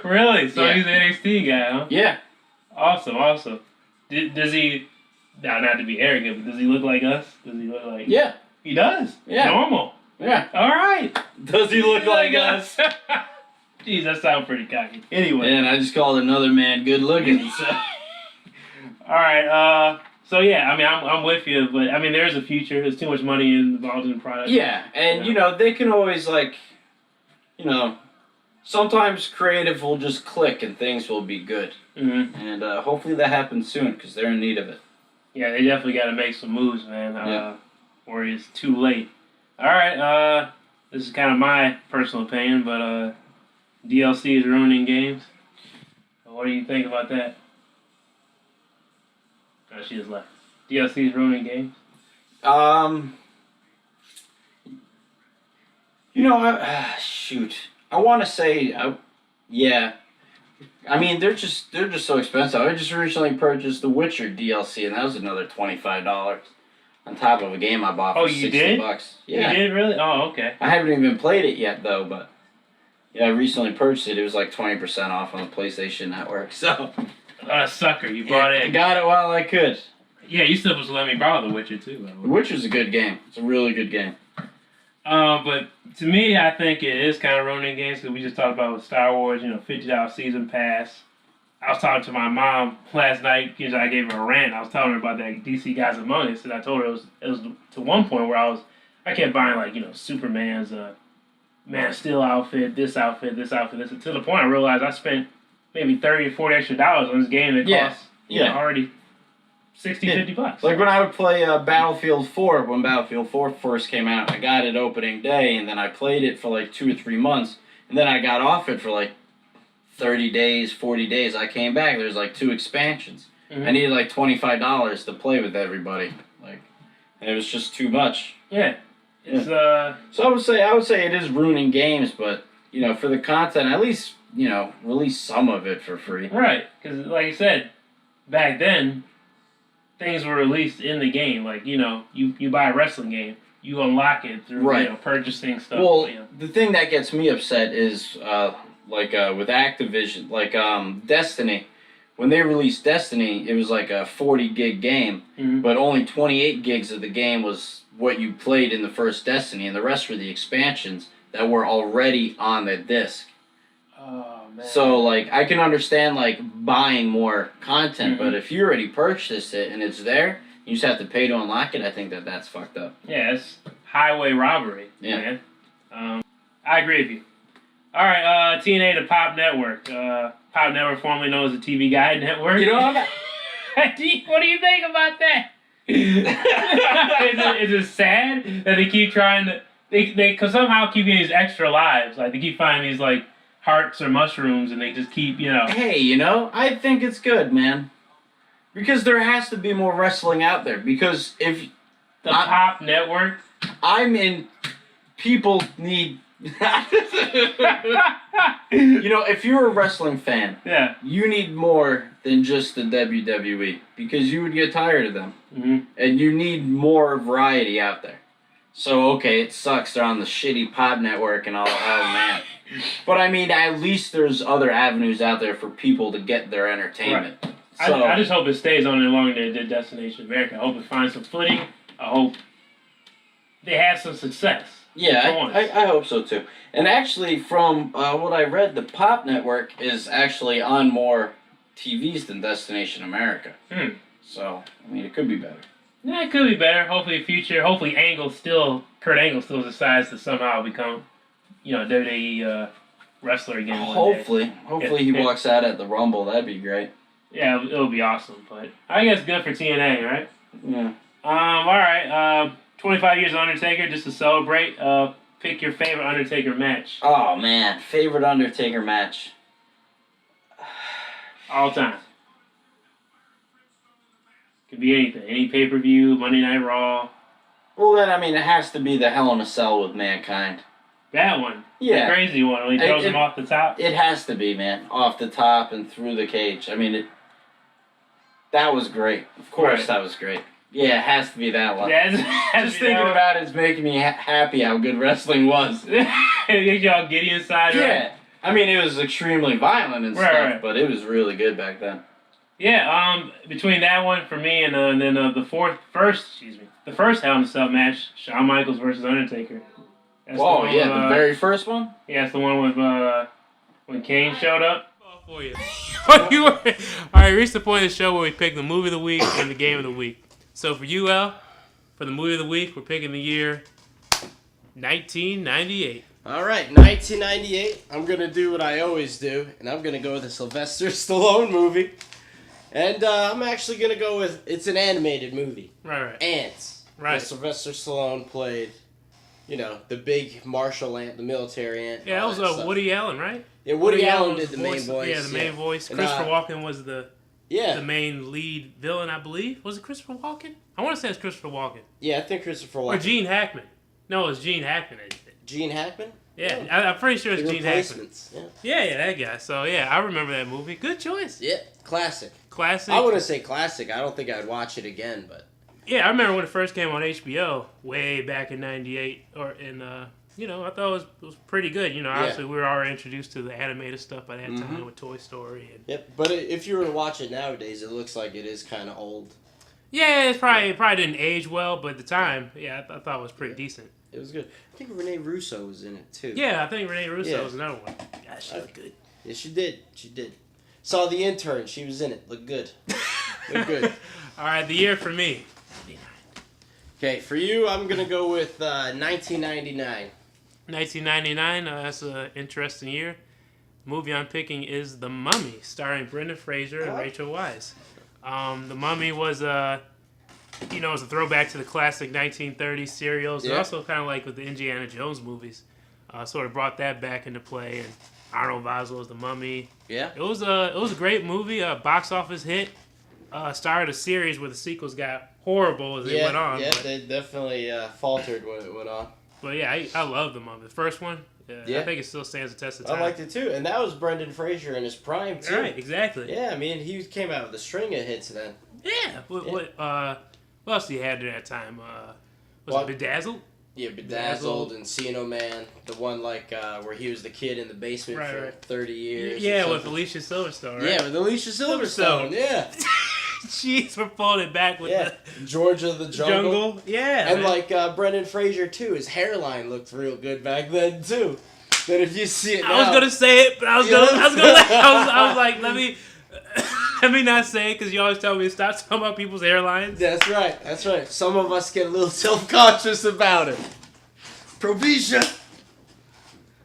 Really? So Yeah. he's an NXT guy, huh? Yeah. Awesome. Does he? Not to be arrogant, but does he look like us? Does he look like? Yeah. He does. Yeah. Normal. Yeah. All right. Does he look like us? Jeez, that sounds pretty cocky. Anyway. And I just called another man good looking. So. All right. So yeah, I mean, I'm with you, but I mean, there's a future. There's too much money involved in the product. Yeah, and you know they can always sometimes creative will just click and things will be good. Mm-hmm. And hopefully that happens soon because they're in need of it. Yeah, they definitely got to make some moves, man. Yeah. Or it's too late. All right. This is kind of my personal opinion, but DLC is ruining games. What do you think about that? Oh, she just left. DLC is ruining games. Shoot. I want to say, yeah. I mean, they're just so expensive. I just recently purchased the Witcher DLC, and that was another $25 on top of a game I bought for you did? $60. Yeah. You did really? Oh, okay. I haven't even played it yet, though, but yeah, I recently purchased it. It was like 20% off on the PlayStation Network, so. Sucker, you bought it. I got it while I could. Yeah, you still supposed to let me borrow The Witcher too. By the way. The Witcher's a good game. It's a really good game. But to me, I think it is kind of ruining games because we just talked about with Star Wars, $50 season pass. I was talking to my mom last night because I gave her a rant. I was telling her about that DC Guys Among Us, and I told her it was to one point where I kept buying Superman's Man of Steel outfit, this outfit, this outfit, this, to the point I realized I spent maybe $30 or $40 extra on this game that costs already $60, $50. Like when I would play Battlefield 4, when Battlefield 4 first came out, I got it opening day, and then I played it for like 2 or 3 months, and then I got off it for like 30 days, 40 days. I came back, there's like 2 expansions. Mm-hmm. I needed like $25 to play with everybody. And it was just too much. Yeah. It's So I would say it is ruining games, but for the content, at least, release some of it for free. Right, because like I said, back then, things were released in the game. Like, you buy a wrestling game, you unlock it through purchasing stuff. Well, the thing that gets me upset is with Activision, Destiny. When they released Destiny, it was like a 40 gig game, but only 28 gigs of the game was what you played in the first Destiny, and the rest were the expansions that were already on the disc. Oh, man. So, I can understand, buying more content, but if you already purchased it and it's there, you just have to pay to unlock it, I think that's fucked up. Yeah, it's highway robbery, man. I agree with you. All right, TNA to Pop Network. Pop Network, formerly known as the TV Guide Network. You know what? What do you think about that? Is it sad that they keep trying to... They somehow keep getting these extra lives. They keep finding these, hearts or mushrooms, and they just keep, Hey, I think it's good, man. Because there has to be more wrestling out there. Because if... Pop Network? People need... if you're a wrestling fan, you need more than just the WWE because you would get tired of them, and you need more variety out there. So okay, it sucks they're on the shitty Pop Network and all. Oh man, but at least there's other avenues out there for people to get their entertainment. Right. So, I just hope it stays on there longer than it did Destination America. I hope it finds some footing. I hope they have some success. Yeah, I hope so too. And actually, from what I read, the Pop Network is actually on more TVs than Destination America. So, it could be better. Yeah, it could be better. Hopefully, future. Hopefully, Kurt Angle still decides to somehow become, WWE wrestler again. Hopefully he walks out at the Rumble. That'd be great. Yeah, it'll be awesome. But I guess good for TNA, right? Yeah. All right. 25 years of Undertaker, just to celebrate. Pick your favorite Undertaker match. Oh man, favorite Undertaker match. All time. Could be anything. Any pay-per-view, Monday Night Raw. Well, then I mean it has to be the Hell in a Cell with Mankind. That one. Yeah. The crazy one when he throws him off the top. It has to be, man. Off the top and through the cage. I mean, that was great. Of course, that was great. Yeah, it has to be that one. Just thinking about it is making me happy how good wrestling was. It gets y'all giddy inside, right? Yeah. I mean, it was extremely violent and stuff, but it was really good back then. Yeah, between that one for me and then the first Hell in a Cell match, Shawn Michaels versus Undertaker. That's the very first one? Yeah, it's the one with when Kane showed up. For you. All right, reached the point of the show where we pick the movie of the week and the game of the week. So for you, Al, for the movie of the week, we're picking the year 1998. All right, 1998. I'm going to do what I always do, and I'm going to go with a Sylvester Stallone movie. And I'm actually going to go with, it's an animated movie. Right. Ants. Right. Where Sylvester Stallone played, the big martial ant, the military ant. Yeah, that was Woody Allen, right? Yeah, Woody Allen did the main voice. Yeah, the main voice. Christopher Walken was the main lead villain, I believe. Was it Christopher Walken? I want to say it's Christopher Walken. Yeah, I think Christopher Walken. Or Gene Hackman. No, it was Gene Hackman. Gene Hackman? Yeah, I'm pretty sure it's Gene Hackman. Yeah, that guy. So, yeah, I remember that movie. Good choice. Yeah, classic. I wouldn't say classic. I don't think I'd watch it again, but... Yeah, I remember when it first came on HBO way back in 98. I thought it was pretty good. Obviously we were already introduced to the animated stuff by that time with Toy Story. Yep, but if you were to watch it nowadays, it looks like it is kind of old. Yeah, it probably didn't age well, but at the time, I thought it was pretty decent. It was good. I think Renee Russo was in it, too. Yeah, I think Renee Russo was another one. Yeah, she was good. Yeah, she did. She did. Saw The Intern. She was in it. Looked good. Looked good. All right, the year for me. Okay, for you, I'm going to go with 1999. 1999, that's an interesting year. The movie I'm picking is The Mummy, starring Brendan Fraser and Rachel Weisz. The Mummy was it was a throwback to the classic 1930s serials. And also kind of like with the Indiana Jones movies. Sort of brought that back into play. And Arnold Vosloo was The Mummy. Yeah. It was a great movie, a box office hit. Started a series where the sequels got horrible as they went on. Yeah, they definitely faltered when it went on. But yeah, I love The Mummy. The first one, I think it still stands the test of time. I liked it too. And that was Brendan Fraser in his prime too. Right, exactly. Yeah, I mean, he came out with a string of hits then. Yeah. What else did he have during that time? Was it Bedazzled? Yeah, Bedazzled, Encino Man, the one where he was the kid in the basement for 30 years. Yeah, with Alicia Silverstone, right? Yeah, with Alicia Silverstone, yeah. Jeez, we're pulling it back with the Georgia the Jungle. Yeah. And Brendan Fraser too, his hairline looked real good back then too. But if you see it now, I was gonna say it, but I was like, let me not say it because you always tell me to stop talking about people's hairlines. That's right. Some of us get a little self-conscious about it. Provision.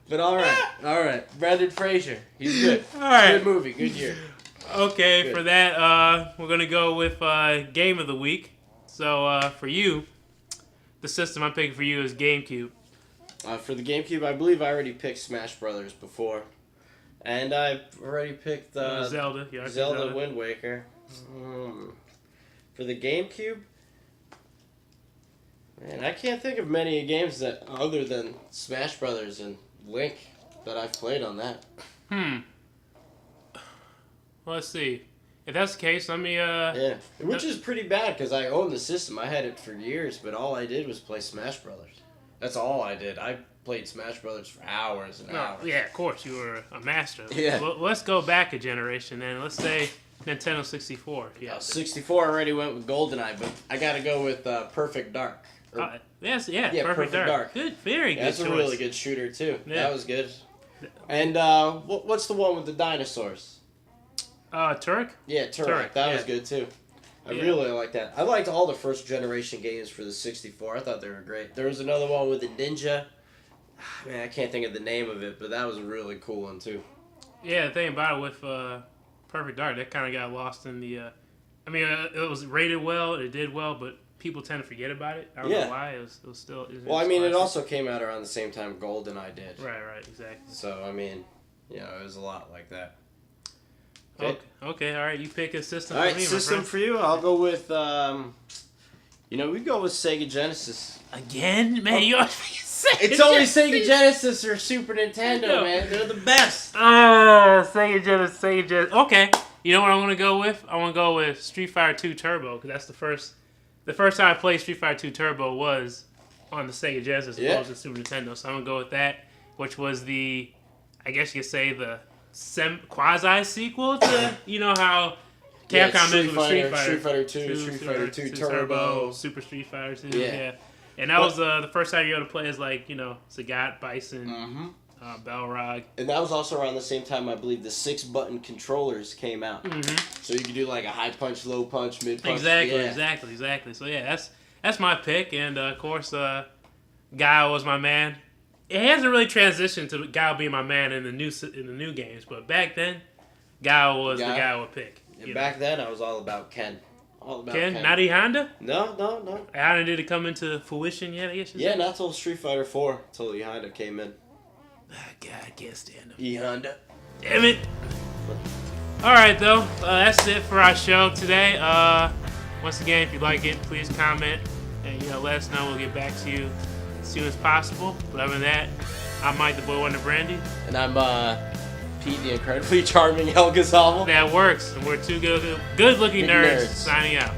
But all right. Brendan Fraser, he's good. All right. Good movie, good year. Okay, good. For that, we're gonna go with game of the week. So for you, the system I'm picking for you is GameCube. For the GameCube, I believe I already picked Smash Brothers before. And I've already picked Zelda. Zelda Wind Waker. For the GameCube, man, I can't think of many games that other than Smash Brothers and Link that I've played on that. Well, let's see. If that's the case, let me. Yeah, which is pretty bad because I own the system. I had it for years, but all I did was play Smash Brothers. That's all I did. I played Smash Brothers for hours and hours. Yeah, of course, you were a master. Yeah. Well, let's go back a generation then. Let's say Nintendo 64. Yeah. 64 already went with GoldenEye, but I got to go with Perfect Dark. Perfect Dark. Good, very good. That's choice. A really good shooter too. Yeah. That was good. And what's the one with the dinosaurs? Turok? Yeah, Turok. That was good too. I really like that. I liked all the first generation games for the 64. I thought they were great. There was another one with the ninja. Man, I can't think of the name of it, but that was a really cool one too. Yeah, the thing about it with Perfect Dark, that kind of got lost in the... it was rated well, it did well, but people tend to forget about it. I don't Yeah. know why. It was still. Well, I mean, it classic. also came out around the same time GoldenEye did. Right, exactly. So, I mean, you know, it was a lot like that. Okay, all right. You pick a system. All for right, me, my system friend. for you. I'll go with, we go with Sega Genesis. Again, man. You always say It's always Sega Genesis or Super Nintendo, man. They're the best. Sega Genesis. Okay. You know what I'm gonna go with? I want to go with Street Fighter 2 Turbo because that's the first time I played Street Fighter 2 Turbo was on the Sega Genesis as opposed to Super Nintendo. So I'm gonna go with that, which was I guess you could say the quasi sequel to how Capcom is with Street Fighter. Street Fighter 2, Street Fighter 2 Turbo, Super Street Fighter 2. Yeah. Yeah. And that was the first time you able to play as Sagat, Bison, Balrog. And that was also around the same time I believe the 6-button controllers came out. Mm-hmm. So you could do like a high punch, low punch, mid punch. Exactly. So yeah, that's my pick, and of course, Guile was my man. It hasn't really transitioned to Guile being my man in the new games, but back then, Guile was the guy I would pick. And back then, I was all about Ken. All about Ken. Not E Honda? No. Honda did it come into fruition yet? I guess. Yeah, not till Street Fighter 4 till E Honda came in. God, I can't stand him. E Honda. Damn it. All right, though. That's it for our show today. Once again, if you like it, please comment and let us know. We'll get back to you as soon as possible. But other than that, I'm Mike, the boy Wonder Brandy. And I'm Pete, the incredibly charming Helga Zommel. That works. And we're two good-looking nerds signing out.